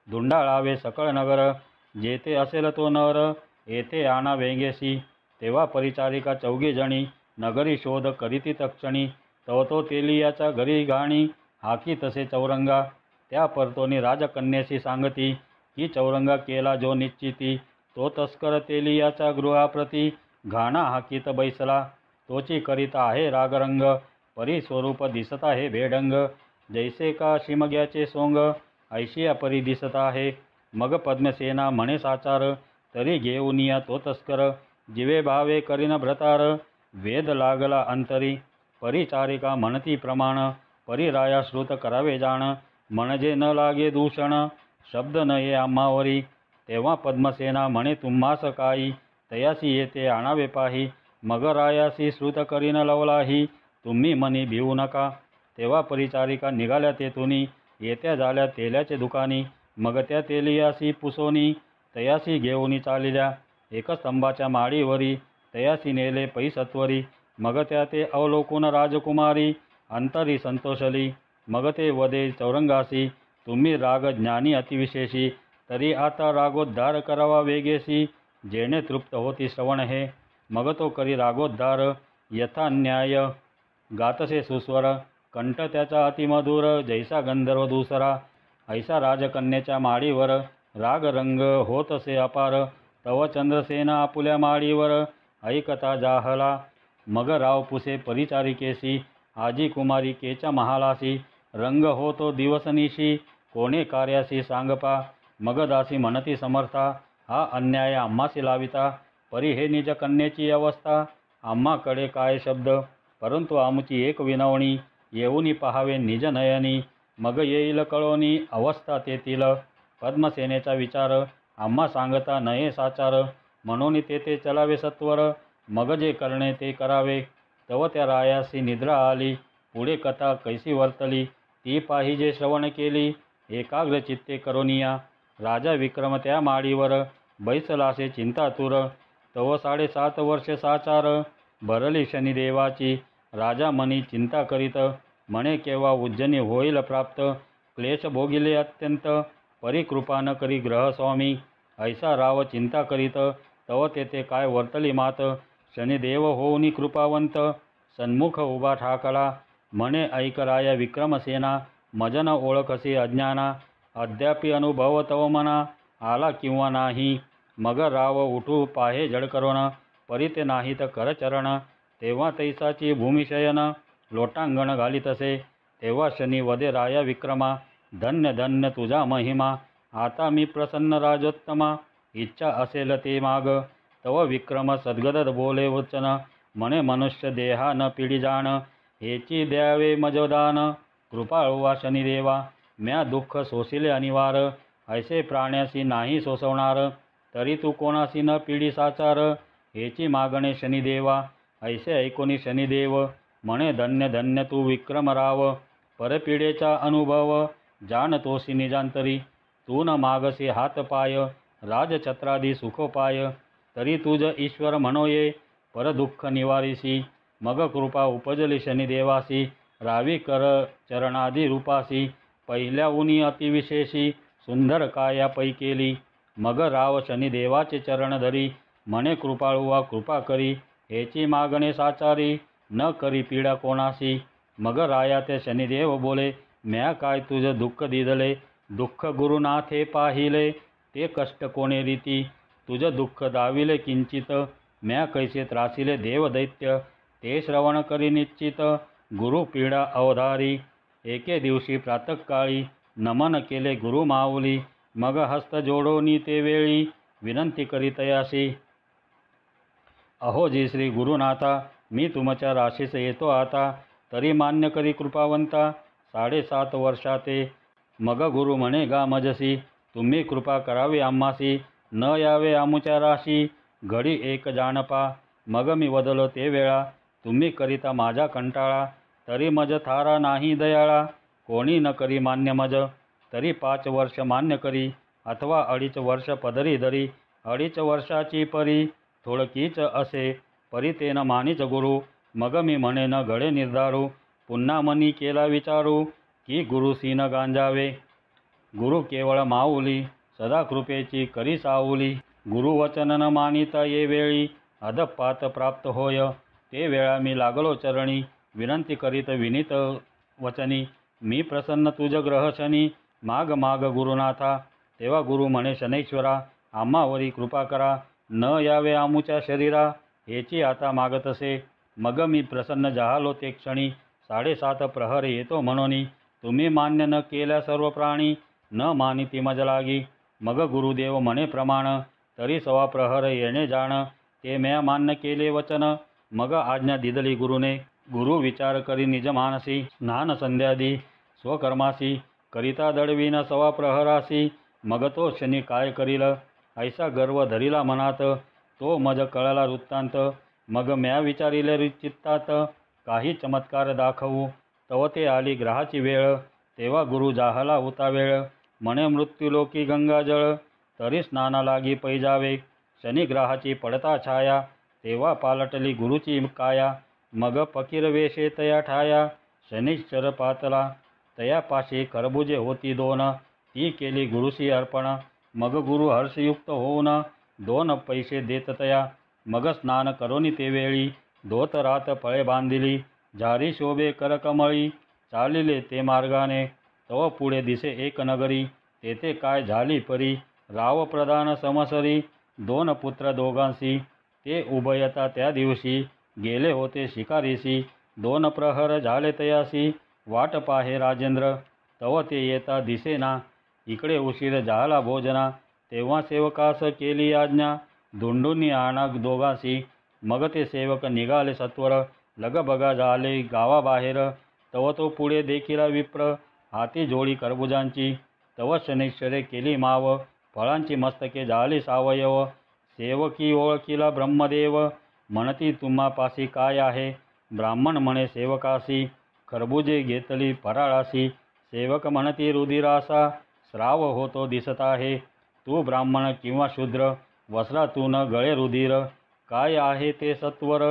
धुंडाळावे सकळ नगर. जेथे असेल तो नर, येथे आणा वेंगेसी. तेव्हा परिचारिका 4 जणी, नगरी शोध करीती तक्षणी. तव तो तेलियाच्या घरी घाणी, हाकी तसे चौरंगा. त्या परतोनी राजकन्यासी सांगती, की चौरंगा केला जो निश्चिती. तो तस्कर तेलियाच्या गृहाप्रती, घाणा हाकीत बैसला. तोची करीता आहे रागरंग, परी स्वरूप दिसत आहे भेडंग. जैसे का शिमग्याचे सोंग, ऐशिया परी दिसत आहे. मग पद्मसेना म्हणे साचार, तरी घेऊनिया तो तस्कर. जिवे भावे करीन भ्रतार, वेद लागला अंतरी. परिचारिका म्हणती प्रमाण, परिराया श्रुत करावे जाण. म्हणजे न लागे दूषण, शब्द न ये आम्हावरी. तेव्हा पद्मसेना म्हणे तुम्हास काही, तयासी येते आणावे पाही. मग रायासी श्रुत करीन लवलाही, तुम्ही मनी भिवू नका. तेव्हा परिचारिका निघाल्या तेथुनी, येत्या झाल्या तेल्याचे दुकानी. मग त्या तेलियासी पुसोनी, तयासी घेऊनी चालिल्या. एक स्तंभाच्या माळीवरी, तयासी नेले पैसत्वरी. मग त्या ते अवलोकून राजकुमारी, अंतरी संतोषली. मग ते वदे चौरंगासी, तुम्ही राग ज्ञानी अतिविशेषी. तरी आता रागोद्धार करावा वेगेसी, जेणे तृप्त होती श्रवण हे. मग तो करी रागोद्धार, यथा न्याय गातसे सुस्वर. कंठ त्याचा अतिमधुर, जैसा गंधर्व दुसरा. ऐसा राजकन्याच्या माळीवर, रागरंग होतसे अपार. तव चंद्रसेना आपुल्या माळीवर, ऐकता जाहला. मग राव पुसे परिचारिकेसी, आजी कुमारिकेच्या महालासी. रंग होतो दिवसनिशी, कोणे कार्यासी सांगपा. मग दासी म्हणती समर्था, हा अन्याय आम्हासी लाविता. परी हे निज कन्येची अवस्था, आम्हाकडे काय शब्द. परंतु आमची एक विनवणी, येऊनी पहावे निज नयनी. मग येईल कळोनी अवस्था तेथील. पद्मसेनेचा विचार, आम्हा सांगता नये साचार. म्हणून तेथे चलावे सत्वर, मग जे करणे ते करावे. तव त्या रायासी निद्रा आली, पुढे कथा कैसी वर्तली ती पाहिजे श्रवण केली. एकाग्र चित्ते करोनिया, राजा विक्रम त्या माडीवर, बैसलासे चिंतातुर. तव 7.5 वर्ष साचार, भरली शनिदेवाची. राजा मनी चिंता करीत, म्हणे केव्हा उज्जनी होईल प्राप्त. क्लेश भोगिले अत्यंत, परिकृपा न करी ग्रहस्वामी. ऐसा राव चिंता करीत, तव तेथे काय वर्तली मात. शनिदेव होऊनी कृपावंत, सन्मुख उभा ठाकला. म्हणे ऐक राया विक्रमसेना, मजन ओळखसी अज्ञाना. अद्यापि अनुभव तव मना, आला किंवा नाही. मग राव उठू पाहे जड करोन, परिते नाहीत करचरण. तेव्हा तैसाची भूमिशयन, लोटांगण घालीतसे. तेव्हा शनी वदे राया विक्रमा, धन्य धन्य तुझा महिमा. आता मी प्रसन्न राजोत्तमा, इच्छा असेल ते माग. तव विक्रम सद्गदद बोले वचन, म्हणे मनुष्य देहा न पिढी जाण. हेची द्यावे मजदान, कृपाळुवा शनिदेवा. म्या दुःख सोसिले अनिवार, ऐसे प्राण्यासी नाही सोसवणार. तरी तू कोणासी न पिढी साचार, हेची मागणे शनिदेवा. ऐसे ऐकोनी शनिदेव, म्हणे धन्य धन्य तू विक्रमराव. परपिढेचा अनुभव, जाणतोसी निजांतरी. तू न मागसी हात पाय, राजछत्रादी सुखोपाय. तरी तुझ ईश्वर म्हणोये, परदुःख निवारीसी. मग कृपा उपजली शनिदेवासी, रावी कर चरणादी रूपासी. पहिल्या उनी अतिविशेषी, सुंदर काया पै केली. मग राव शनिदेवाचे चरण धरी, म्हणे कृपाळुवा कृपा करी. हेची मागणे साचारी, न करी पीडा कोणासी. मग राया ते शनिदेव बोले, म्या काय तुझ दुःख दिदले. दुःख गुरुनाथे पाहिले, ते कष्ट कोणे रीती. तुझ दुःख दाविले किंचित, म्या कैसे त्रासिले देवदैत्य. ते श्रवण करी निश्चित, गुरु पीडा अवधारी. एके दिवशी प्रातःकाळी, नमन केले गुरु माऊली. मग हस्त जोडोनी ते वेळी, विनंती करीतयासी. अहो जी श्री गुरुनाथा, मी तुमच्या राशीस येतो आता. तरी मान्य करी कृपावंता, 7.5 वर्षाते. मग गुरु म्हणे गा मजसी, तुम्ही कृपा करावी आम्हासी. न यावे आमुच्या राशी, घडी एक जानपा. मग मी वदलो ते वेळा, तुम्ही करिता माझा कंटाळा. तरी मज थारा नाही दयाळा, कोणी न करी मान्य मज. तरी 5 वर्ष मान्य करी, अथवा 2.5 वर्ष पदरी धरी. 2.5 वर्षाची परी, थोडकीच असे, परी ते न मानीच गुरु. मग मी म्हणे न घडे निर्धारू, पुन्हा मनी केला विचारू. की गुरुसी न गांजावे, गुरु केवळ माऊली. सदा कृपेची करी साऊली. गुरुवचन न मानिता ये वेळी, अधपात प्राप्त होय. ते वेळा मी लागलो चरणी, विनंती करीत विनीत वचनी. मी प्रसन्न तुझ ग्रह शनी, माग माग गुरुनाथा. तेव्हा गुरु म्हणे शनैश्वरा, आम्हावरी कृपा करा. न यावे आमुच्या शरीरा, हेची आता मागतसे. मग मी प्रसन्न जाहलो ते क्षणी, 7.5 प्रहर येतो म्हणून. तुम्ही मान्य न केल्या सर्व प्राणी, न मानिती मज लागी. मग गुरुदेव म्हणे प्रमाण, तरी 1.25 प्रहर येणे जाण. ते म्या मान्य केले वचन, मग आज्ञा दिदली गुरुने. गुरु विचार करी निज मानसी, स्नान संध्यादी स्वकर्मासी. करिता दडवीन 1.25 प्रहरासी. मग तो शनी काय करील, ऐसा गर्व धरिला मनात. तो मज कळला वृत्तांत, मग म्या विचारिले चित्तात. काही चमत्कार दाखवू, तव ते आली ग्रहाची वेळ. तेव्हा गुरु जाहला उतावेळ, म्हणे मृत्यूलोकी गंगाजळ. तरी स्नाना लागी पैजावे, शनिग्रहाची पडता छाया. तेव्हा पालटली गुरुची काया, मग फकीर वेशे तया ठाया. शनिश्चर पातला, तया पाशी खरबुजे होती 2. ती केली गुरुसी अर्पण. मग गुरु हर्षयुक्त होऊन, 2 पैसे देत तया. मग स्नान करोनी ते वेळी, धोतरात फळे बांधिली. झारी शोभे करकमळी, चालिले ते मार्गाने. तव पुढे दिसे एक नगरी, तेथे काय झाली परी. राव प्रधान समसरी, 2 पुत्र दोघांसी. ते उभयता त्या दिवशी, गेले होते शिकारीसी. 2 प्रहर झाले तयासी, वाट पाहे राजेंद्र. तव ते येता दिसेना, इकडे उशीर झाला भोजना. तेव्हा सेवकास केली आज्ञा, धुंडूनी आणा दोघांसी. मग ते सेवक निघाले सत्वर, लगबगा झाले गावाबाहेर. तव तो पुढे देखील विप्र, हाती जोडी कर्बुजांची. तव शनैश्वरे केली माव, फळांची मस्तके झाली सावयव. सेवकी ओळखिला ब्रह्मदेव, म्हणती तुम्हापाशी काय आहे. ब्राह्मण म्हणे सेवकासी, खरबुजे घेतली फराळासी. सेवक म्हणती रुधिरासा, स्राव होतो दिसत आहे. तू ब्राह्मण किंवा शूद्र, वस्त्रातून गळे रुधिर. काय आहे ते सत्वर,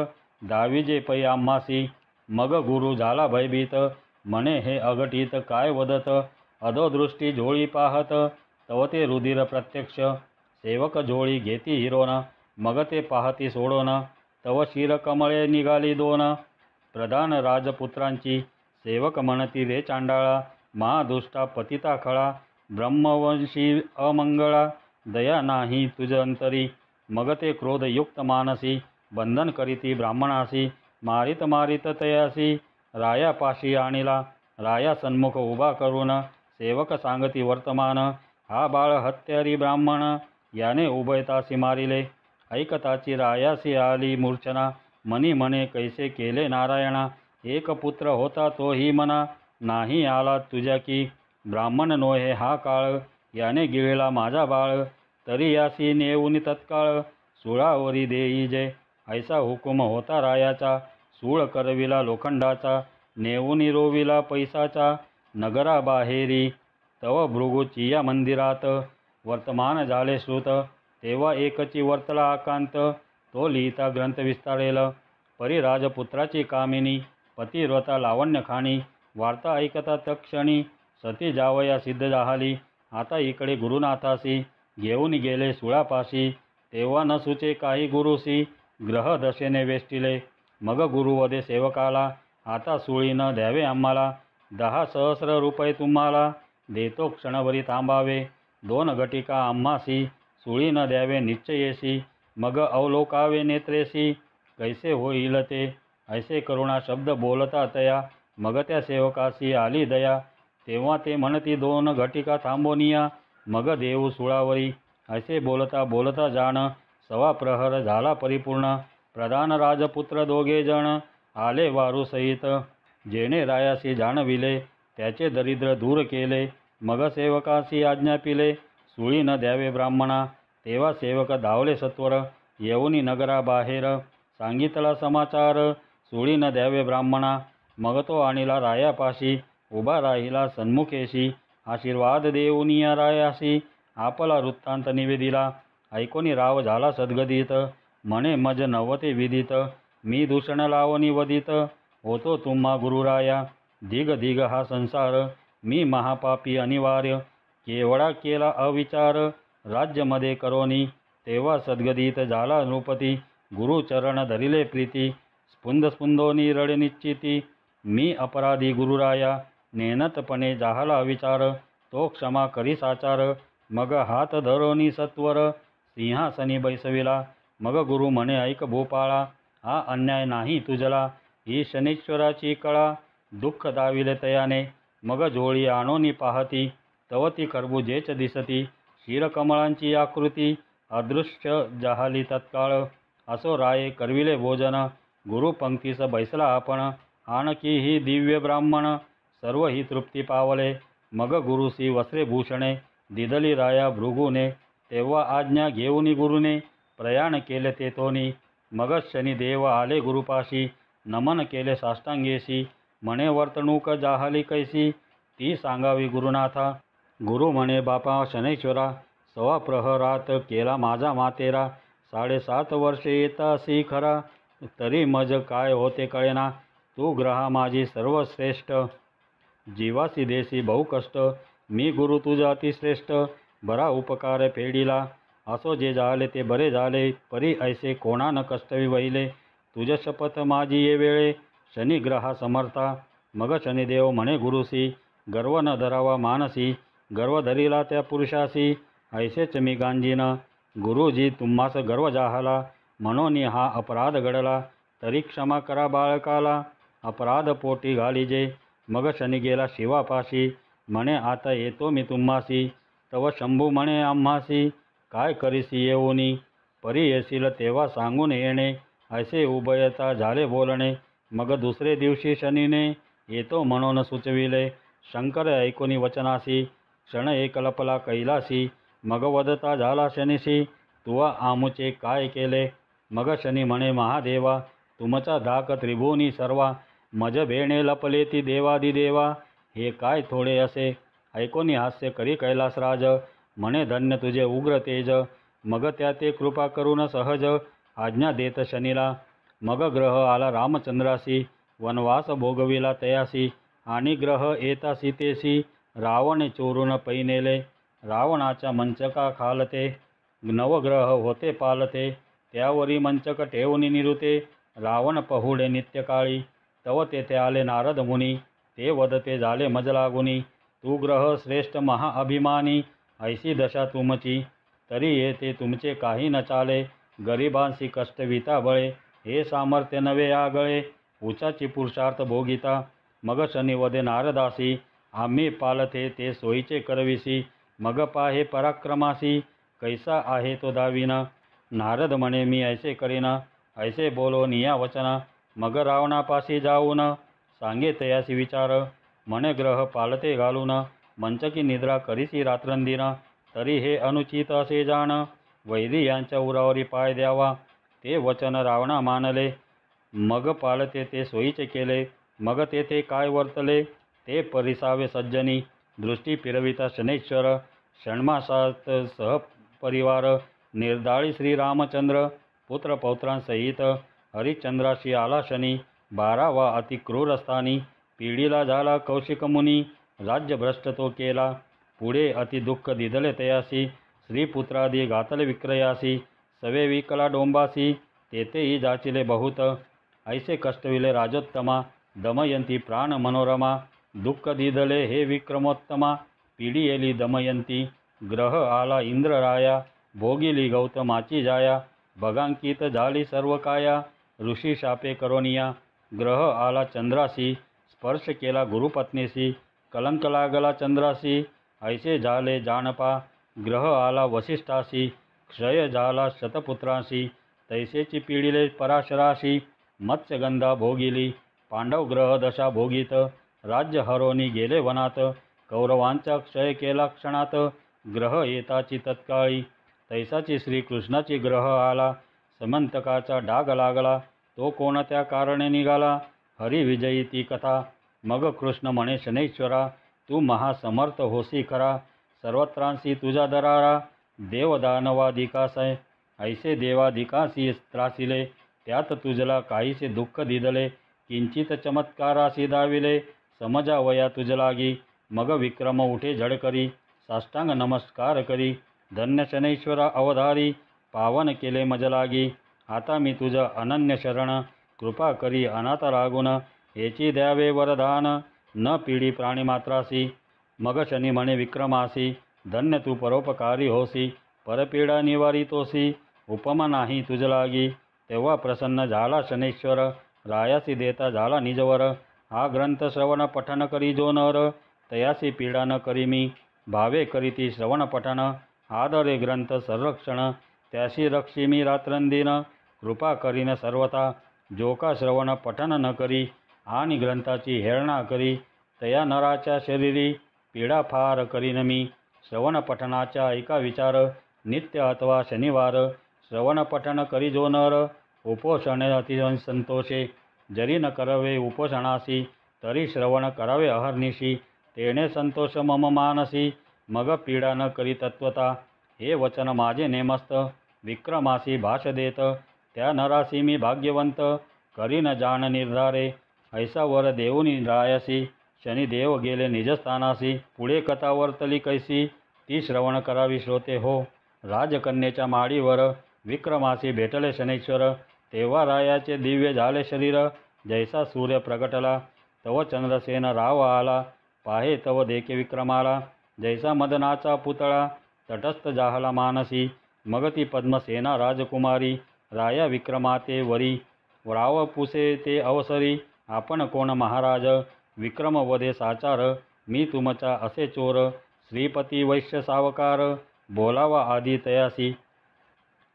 दाविजे पै आम्हासी. मग गुरु झाला भयभीत, म्हणे हे अघटित काय वदत. अधोदृष्टी झोळी पाहत, तव ते रुधिर प्रत्यक्ष. सेवक झोळी घेती हिरोन, मग ते पाहती सोडोन. तव शिरकमळे निघाली दोन, प्रधान राजपुत्रांची. सेवक म्हणती रे चांडाळा, महादुष्टा पतिता खळा. ब्रह्मवंशी अमंगळा, दया नाही तुझ अंतरी. मग ते क्रोधयुक्त मानसी, बंधन करीती ब्राह्मणासी. मारित मारित तयासी, रायापाशी आणिला. राया सन्मुख उभा करून, सेवक सांगती वर्तमान. हा बाळ हत्यारी ब्राह्मण, याने उभयतासी मारिले. ऐकताची रायासी आली मूर्छना, मनी म्हणे कैसे केले नारायणा. एक पुत्र होता तोही मना, नाही आला तुझ्या की. ब्राह्मण नोहे हा काळ, याने गिळला माझा बाळ. तरी यासी नेऊन तत्काळ, सुळावरी देई जे. ऐसा हुकुम होता रायाचा, सूळ करविला लोखंडाचा. नेऊन रोविला पैसाचा, नगराबाहेरी. तव भृगुचिया मंदिरात, वर्तमान झाले श्रुत. तेव्हा एकची वर्तला आकांत, तो लिहिता ग्रंथ विस्तारेल. परी राजपुत्राची कामिनी, पतिव्रता लावण्य खाणी. वार्ता ऐकता तक्षणी, सती जावया सिद्ध झाली. आता इकडे गुरुनाथासी, घेऊन गेले सुळापाशी. तेव्हा न सुचे काही गुरुसी, ग्रह दशेने वेष्टिले. मग गुरुवदे सेवकाला, आता सुळी न द्यावे आम्हाला. 10 सहस्र रुपये तुम्हाला, देतो क्षणभरी थांबावे. 2 घटिका आम्हासी, सुळी न द्यावे निश्चयेसी. मग अवलोकावे नेत्रेसी, कैसे होईल ते. ऐसे करुणा शब्द बोलता तया, मग त्या सेवकासी आली दया. तेव्हा ते म्हणती 2 घटिका थांबोनिया, मग देऊ सुळावरी. ऐसे बोलता बोलता जाण, सवा प्रहर झाला परिपूर्ण. प्रधान राजपुत्र दोघे जण, आले वारू सहित. जेणे रायासी जाणविले, त्याचे दरिद्र दूर केले. मग सेवकासी आज्ञा पिले, सुळी न द्यावे ब्राह्मणा. तेव्हा सेवक धावले सत्वर, येऊनी नगराबाहेर. सांगितला समाचार, सुळी न द्यावे ब्राह्मणा. मग तो आणिला रायापाशी, उभा राहिला सन्मुखेशी. आशीर्वाद देऊनिया रायासी, आपला वृत्तांत निवेदिला. ऐकोनी राव झाला सद्गदित, म्हणे मज नव्हते विदित. मी दूषण लावणी वदित, होतो तुम्हा गुरुराया. दिग दिग हा संसार, मी महापापी अनिवार्य. केवळा केला अविचार, राज्यमध्ये करोनी. तेव्हा सद्गदित झाला नृपती, गुरुचरण धरिले प्रीती. स्पुंद स्पुंदोनी रडे निश्चिती, मी अपराधी गुरुराया. नेनतपणे जाहला विचार, तो क्षमा करी साचार. मग हात धरोनी सत्वर, सिंहासनी बैसविला. मग गुरु म्हणे ऐक भूपाळा, हा अन्याय नाही तुझला. ही शनीश्वराची कळा, दुःख दाविले तयाने. मग झोळी आणोनी पाहती, तव ती खरबुजेच दिसती. क्षीरकमळांची आकृती, अदृश्य जाहली तत्काळ. असो राये करविले भोजन, गुरु पंक्तीस बैसला आपण. आणखी ही दिव्य ब्राह्मण, सर्व ही तृप्ती पावले. मग गुरुसी वस्त्रे भूषणे, दिदली राया भृगुने. तेव्हा आज्ञा घेऊनी गुरुने, प्रयाण केले तेथोनी. मग शनिदेव आले गुरुपाशी, नमन केले साष्टांगेशी. म्हणे वर्तणूक जाहली कैसी, ती सांगावी गुरुनाथा. गुरु म्हणे बापा शनैश्वरा, सवा प्रहरात केला माझा मातेरा. 7.5 वर्षे येतासी खरा, तरी मज काय होते कळेना. तू ग्रहा माझी सर्वश्रेष्ठ, जीवासी देसी बहुकष्ट. मी गुरु तुझा अतिश्रेष्ठ, बरा उपकार फेडिला. असो जे झाले ते बरे झाले, परी ऐसे कोणान कष्टवी वहिले. तुझ शपथ माझी ये वेळे, शनिग्रहा समर्था. मग शनिदेव म्हणे गुरुसी, गर्व न धरावा मानसी. गर्व धरिला त्या पुरुषासी, ऐसेच मी गांजीन. गुरुजी तुम्हास गर्व जाहला, म्हणून हा अपराध घडला. तरी क्षमा करा बाळकाला, अपराध पोटी घालीजे. मग शनी गेला शिवापाशी, म्हणे आता येतो मी तुम्हासी. तव शंभू म्हणे आम्हासी, काय करीसी येऊनी. परी येशील तेव्हा सांगून येणे, ऐसे उभयता झाले बोलणे. मग दुसरे दिवशी शनीने, येतो म्हणून सुचविले. शंकर ऐकोनी वचनासी, क्षण एक लपला कैलासी. मग वदता झाला शनीशी, तुवा आमुचे काय केले. मग शनी म्हणे महादेवा तुमचा धाक त्रिभुवनी सर्वा. मज भेणे लपले ती देवादिदेवा. हे काय थोडे असे. ऐकोनी हास्य करी कैलासराज. म्हणे धन्य तुझे उग्र तेज. मग त्या ते कृपा करून सहज आज्ञा देत शनीला. मग ग्रह आला रामचंद्रासी. वनवास भोगविला तयासी. आणि ग्रह येता सीतेसी. रावण चोरून पैनेले. रावणाच्या मंचका खालते. नवग्रह होते पालते. त्यावरी मंचक ठेवून निरुते. रावण पहुडे नित्यकाळी. तव तेथे आले नारद मुनी. ते वदते झाले मज लागुनी. तू ग्रह श्रेष्ठ महाअभिमानी. ऐशी दशा तुमची तरी येते तुमचे काही न चाले. गरिबांसी कष्ट विता बळे. हे सामर्थ्य नवे आगळे. उचाची पुरुषार्थ भोगिता. मग शनी वदे नारदासी. आम्ही पालथे ते सोयीचे करविसी. मग पाहे पराक्रमासी. कैसा आहे तो दाविना. नारद म्हणे मी ऐसे करीना. ऐसे बोलो निया वचना. मग रावणापाशी जाऊन सांगे तयासी विचार. म्हणे ग्रह पालते घालून. मंचकी निद्रा करीसी रात्रंदिन. तरी हे अनुचित असे जाण. वैरी यांच्या उरावरी पाय द्यावा. ते वचन रावणा मानले. मग पालते ते सोयीचे केले. मग तेथे काय वर्तले ते परिसावे सज्जनी. दृष्टी फिरविता शनैश्वर. षण्मासात सहपरिवार. निर्दाळी श्रीरामचंद्र. पुत्र पौत्रांसहित हरिश्चंद्राशी आला शनी. 12वा अति क्रूर स्थानी. पिढीला झाला कौशिक मुनी. राज्यभ्रष्ट तो केला. पुढे अति दुःख दिधले तयासी. श्रीपुत्रादी घातले विक्रयासी. सवे विकला डोंबासी. तेथेही जाचिले बहुत. ऐसे कष्टविले राजोत्तमा. दमयंती प्राण मनोरमा. दुःख दिधले हे विक्रमोत्तमा. पिढी येली दमयंती. ग्रह आला इंद्रराया. भोगिली गौतमाची जाया. भगांकित झाली सर्व काया. ऋषी शापे करोनिया. ग्रह आला चंद्रासी. स्पर्श केला गुरुपत्नीसी. कलंक लागला चंद्रासी. ऐसे झाले जानपा. ग्रह आला वसिष्ठासी. क्षय झाला शतपुत्रांशी. तैसेची पिढीले पराशराशी. मत्स्यगंधा भोगिली. पांडव ग्रह दशा भोगीत. राज्य हरोनी गेले वनात. कौरवांचा क्षय केला क्षणात. ग्रह येताची तत्काळी. तैसाची श्रीकृष्णाची ग्रह आला. समंतकाचा डाग लागला. तो कोणत्या कारणे निघाला. हरिविजयी ती कथा. मग कृष्ण म्हणे शनैश्वरा. तू महासमर्थ होसी खरा. सर्वत्रांसी तुझा दरारा. देवदानवादिकासय. ऐसे देवादिकासी त्रासिले. त्यात तुझला काहीसे दुःख दिदले. किंचित चमत्कारासी दाविले. समजावया तुझ लागी. मग विक्रम उठे झडकरी. साष्टांग नमस्कार करी. धन्य शनैश्वरा अवधारी. पावन केले मज लागी. आता मी तुझ अनन्य शरण. कृपा करी अनाथ लागून. हेची द्यावे वरदान. न पिढी प्राणीमात्रासी. मग शनी म्हणे विक्रमासी. धन्य तू परोपकारी होसी. परपीडा निवारितोसी. उपमा नाही तुझ लागी. तेव्हा प्रसन्न झाला शनैश्वर. रायासी देता झाला निजवर. हा ग्रंथ श्रवण पठन करी जो नर. तयासी पीडा न करी मी. भावे करीती श्रवण पठन. आदरे ग्रंथ संरक्षण. त्याशी रक्षी मी रात्रंदिन. कृपा करीन सर्वथा. जो का श्रवण पठन न करी. आणि ग्रंथाची हेळना करी. तया नराच्या शरीरी. पीडा फार करीन मी. श्रवण पठनाच्या ऐका विचार. नित्य अथवा शनिवार. श्रवण पठन करी जो नर. उपोषण अति संतोषे. जरी न करवे उपोषणासी. तरी श्रवण करावे अहर्निशी. तेणे संतोष मम मानसी. मग पीडा न करी तत्वता. हे वचन माझे नेमस्त. विक्रमासी भाष देत. त्या नरासी मी भाग्यवंत. करीन जाण निर्धारे. ऐसा वर देऊनी रायासी. शनिदेव गेले निजस्थानासी. पुढे कथा वर्तली कैसी. ती श्रवण करावी श्रोते हो. राजकन्येच्या माडीवर. विक्रमासी भेटले शनैश्वर. तेव्हा रायाचे दिव्य झाले शरीर. जैसा सूर्य प्रगटला. तव चंद्रसेन राव आला. पाहे तव देखे विक्रमाला. जैसा मदनाचा पुतळा. तटस्थ जाहला मानसी. मग ती पद्मसेना राजकुमारी. राया विक्रमाते वरी. राव पुसे ते अवसरी. आपण कोण महाराज. विक्रम वदे साचार. मी तुमचा असे चोर. श्रीपती वैश्य सावकार. बोलावा आधी तयासी.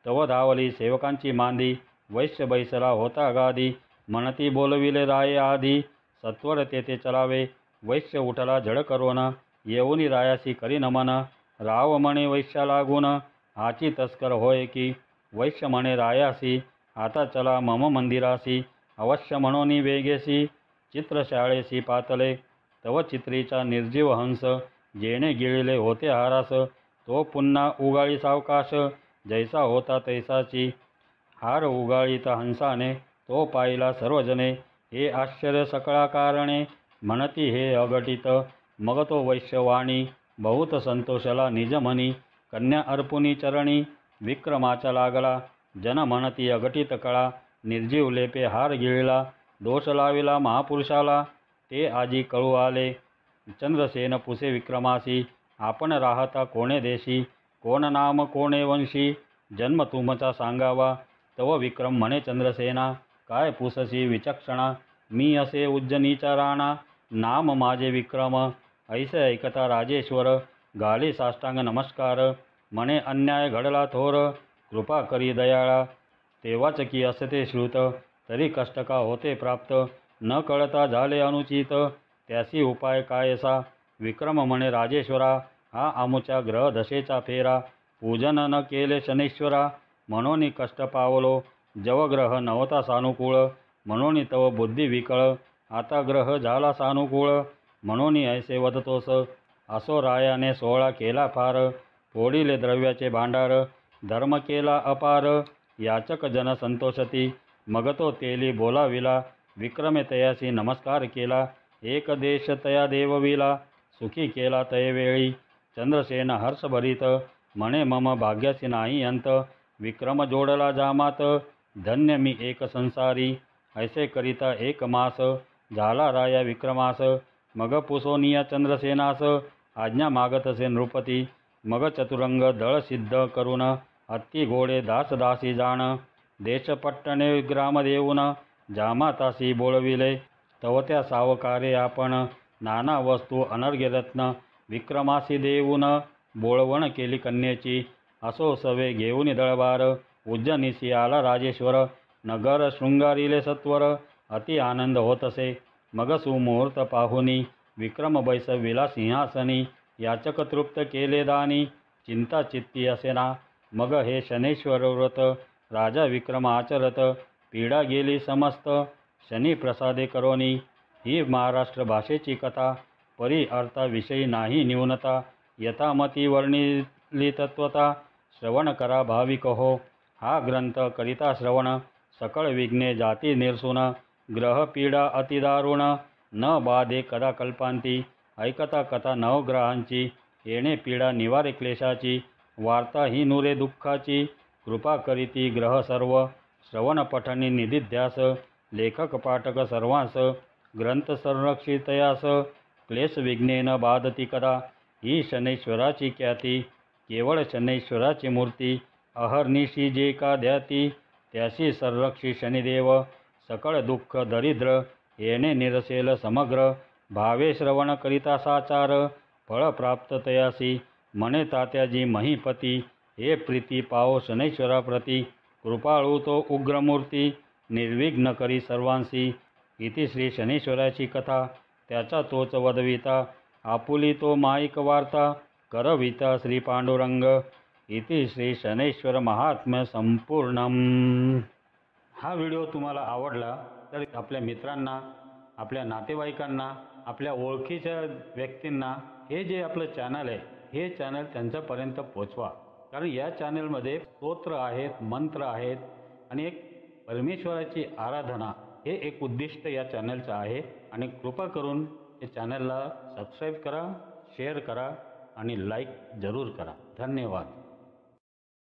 तव धावली सेवकांची मांदी. वैश्य बैसला होता गादी. म्हणती बोलविले राये आधी. सत्वर तेथे चलावे. वैश्य उठला झड करोन. येऊनी रायासी करी नमन. राव म्हणे वैश्या लागून. हाची तस्कर होय की वैश्य म्हणे रायासी आता चला मम मंदिरासी अवश्य म्हणोनी वेगेसी चित्रशाळेसी पातले तव चित्रीचा निर्जीव हंस जेणे गिळले होते हारास तो पुन्हा उगाळी सावकाश जैसा होता तैसाची हार उगाळीत हंसाने तो पाहिला सर्वजने हे आश्चर्य सकळा कारणे म्हणती हे अघटित मग तो वैश्यवाणी बहुत संतोषला निजमनी कन्या अर्पुनी चरणी विक्रमाचा लागला जन म्हणती अघटित कळा निर्जीव लेपे हार गिळला दोष लाविला महापुरुषाला ते आजी कळू आले चंद्रसेन पुसे विक्रमासी आपण राहता कोणे देशी कोण नाम कोणे वंशी जन्म तुमचा सांगावा तव विक्रम म्हणे चंद्रसेना काय पुससी विचक्षणा मी असे उज्जनीचा राणा नाम माझे विक्रम ऐसे ऐकता राजेश्वर गाली साष्टांग नमस्कार म्हणे अन्याय घडला थोर कृपा करी दयाळा तेव्हाच की असते श्रुत तरी कष्ट का होते प्राप्त न कळता झाले अनुचित त्यासी उपाय कायसा विक्रम म्हणे राजेश्वरा हा आमुच्या ग्रह दशेचा फेरा पूजन न केले शनेश्वरा म्हणून कष्ट पावलो जवग्रह नवता सानुकूळ म्हणून तव बुद्धी विकळ आता ग्रह झाला सानुकूळ म्हणून ऐसे वदतोस असो रायाने सोहळा केला फार फोडिले द्रव्याचे भांडार धर्म केला अपार याचक जन संतोषती मग तो तेली बोलाविला विक्रमे तयासी नमस्कार केला एक देश तया देवविला सुखी केला तयवेळी चंद्रसेन हर्षभरित म्हणे मम भाग्यासी नाही अंत विक्रम जोडला जामात धन्य मी एक संसारी ऐसे करिता एक मास झाला राया विक्रमास मग पुसोनिया चंद्रसेनास आज्ञा मागतसे नृपती मग चतुरंग दळ सिद्ध करून हत्ती घोडे दास दासी जाण देशपट्टणे ग्राम देऊन जामातासी बोळविले तव त्या सावकारे आपण नाना वस्तू अनर्घ्यरत्न विक्रमासी देऊन बोळवण केली कन्येची असो सवे घेऊन दळबार उज्जनीसी आला राजेश्वर नगर शृंगारिले सत्वर अति आनंद होतसे मग सुमुहूर्त पाहुनी विक्रम बैसविला सिंहासनी याचक तृप्त केले दानी चिंता चित्ती असेना मग हे शनेश्वर व्रत राजा विक्रम आचरत पीडा गेली समस्त शनी प्रसादे करोनी ही महाराष्ट्र भाषेची कथा परी अर्थाविषयी नाही न्यूनता यथामती वर्णिली तत्वता श्रवण करा भाविक हो हा ग्रंथ करिता श्रवण सकळ विघ्ने जाती निरसून ग्रह पीडा अतिदारुण न बाधे कदा कल्पांती ऐकता कथा नवग्रहांची येणे पीडा निवारे क्लेशाची वार्ता ही नुरे दुःखाची कृपा करीती ग्रह सर्व श्रवण पठणी निधिध्यास लेखक पाठक सर्वांस ग्रंथ संरक्षितयास क्लेश विघ्नेन बाधती कदा ही शनैश्वराची ख्याती केवळ शनैश्वराची मूर्ती अहर्निशी जे का ध्याती त्याशी संरक्षी शनिदेव सकळ दुःख दरिद्र येणे निरसेल समग्र भावे श्रवण करिता साचार फळ प्राप्त तयासी म्हणे तात्याजी महीपती हे प्रीती पाओ शनैश्वराप्रती कृपाळू तो उग्रमूर्ती निर्विघ्न करी सर्वांसी इति श्री शनैश्वराची कथा त्याचा तोच वदविता आपुली तो माईक वार्ता करविता श्री पांडुरंग इति श्री शनैश्वर महात्म्य संपूर्णम। हा व्हिडिओ तुम्हाला आवडला तर आपल्या मित्रांना आपल्या नातेवाईकांना आपल्या ओळखीच्या व्यक्तींना हे जे आपलं चॅनल आहे हे चॅनल त्यांच्यापर्यंत पोचवा कारण या चॅनलमध्ये स्तोत्र आहेत मंत्र आहेत आणि एक परमेश्वराची आराधना हे एक उद्दिष्ट या चॅनलचं आहे आणि कृपा करून या चॅनलला सबस्क्राईब करा शेअर करा आणि लाईक जरूर करा। धन्यवाद।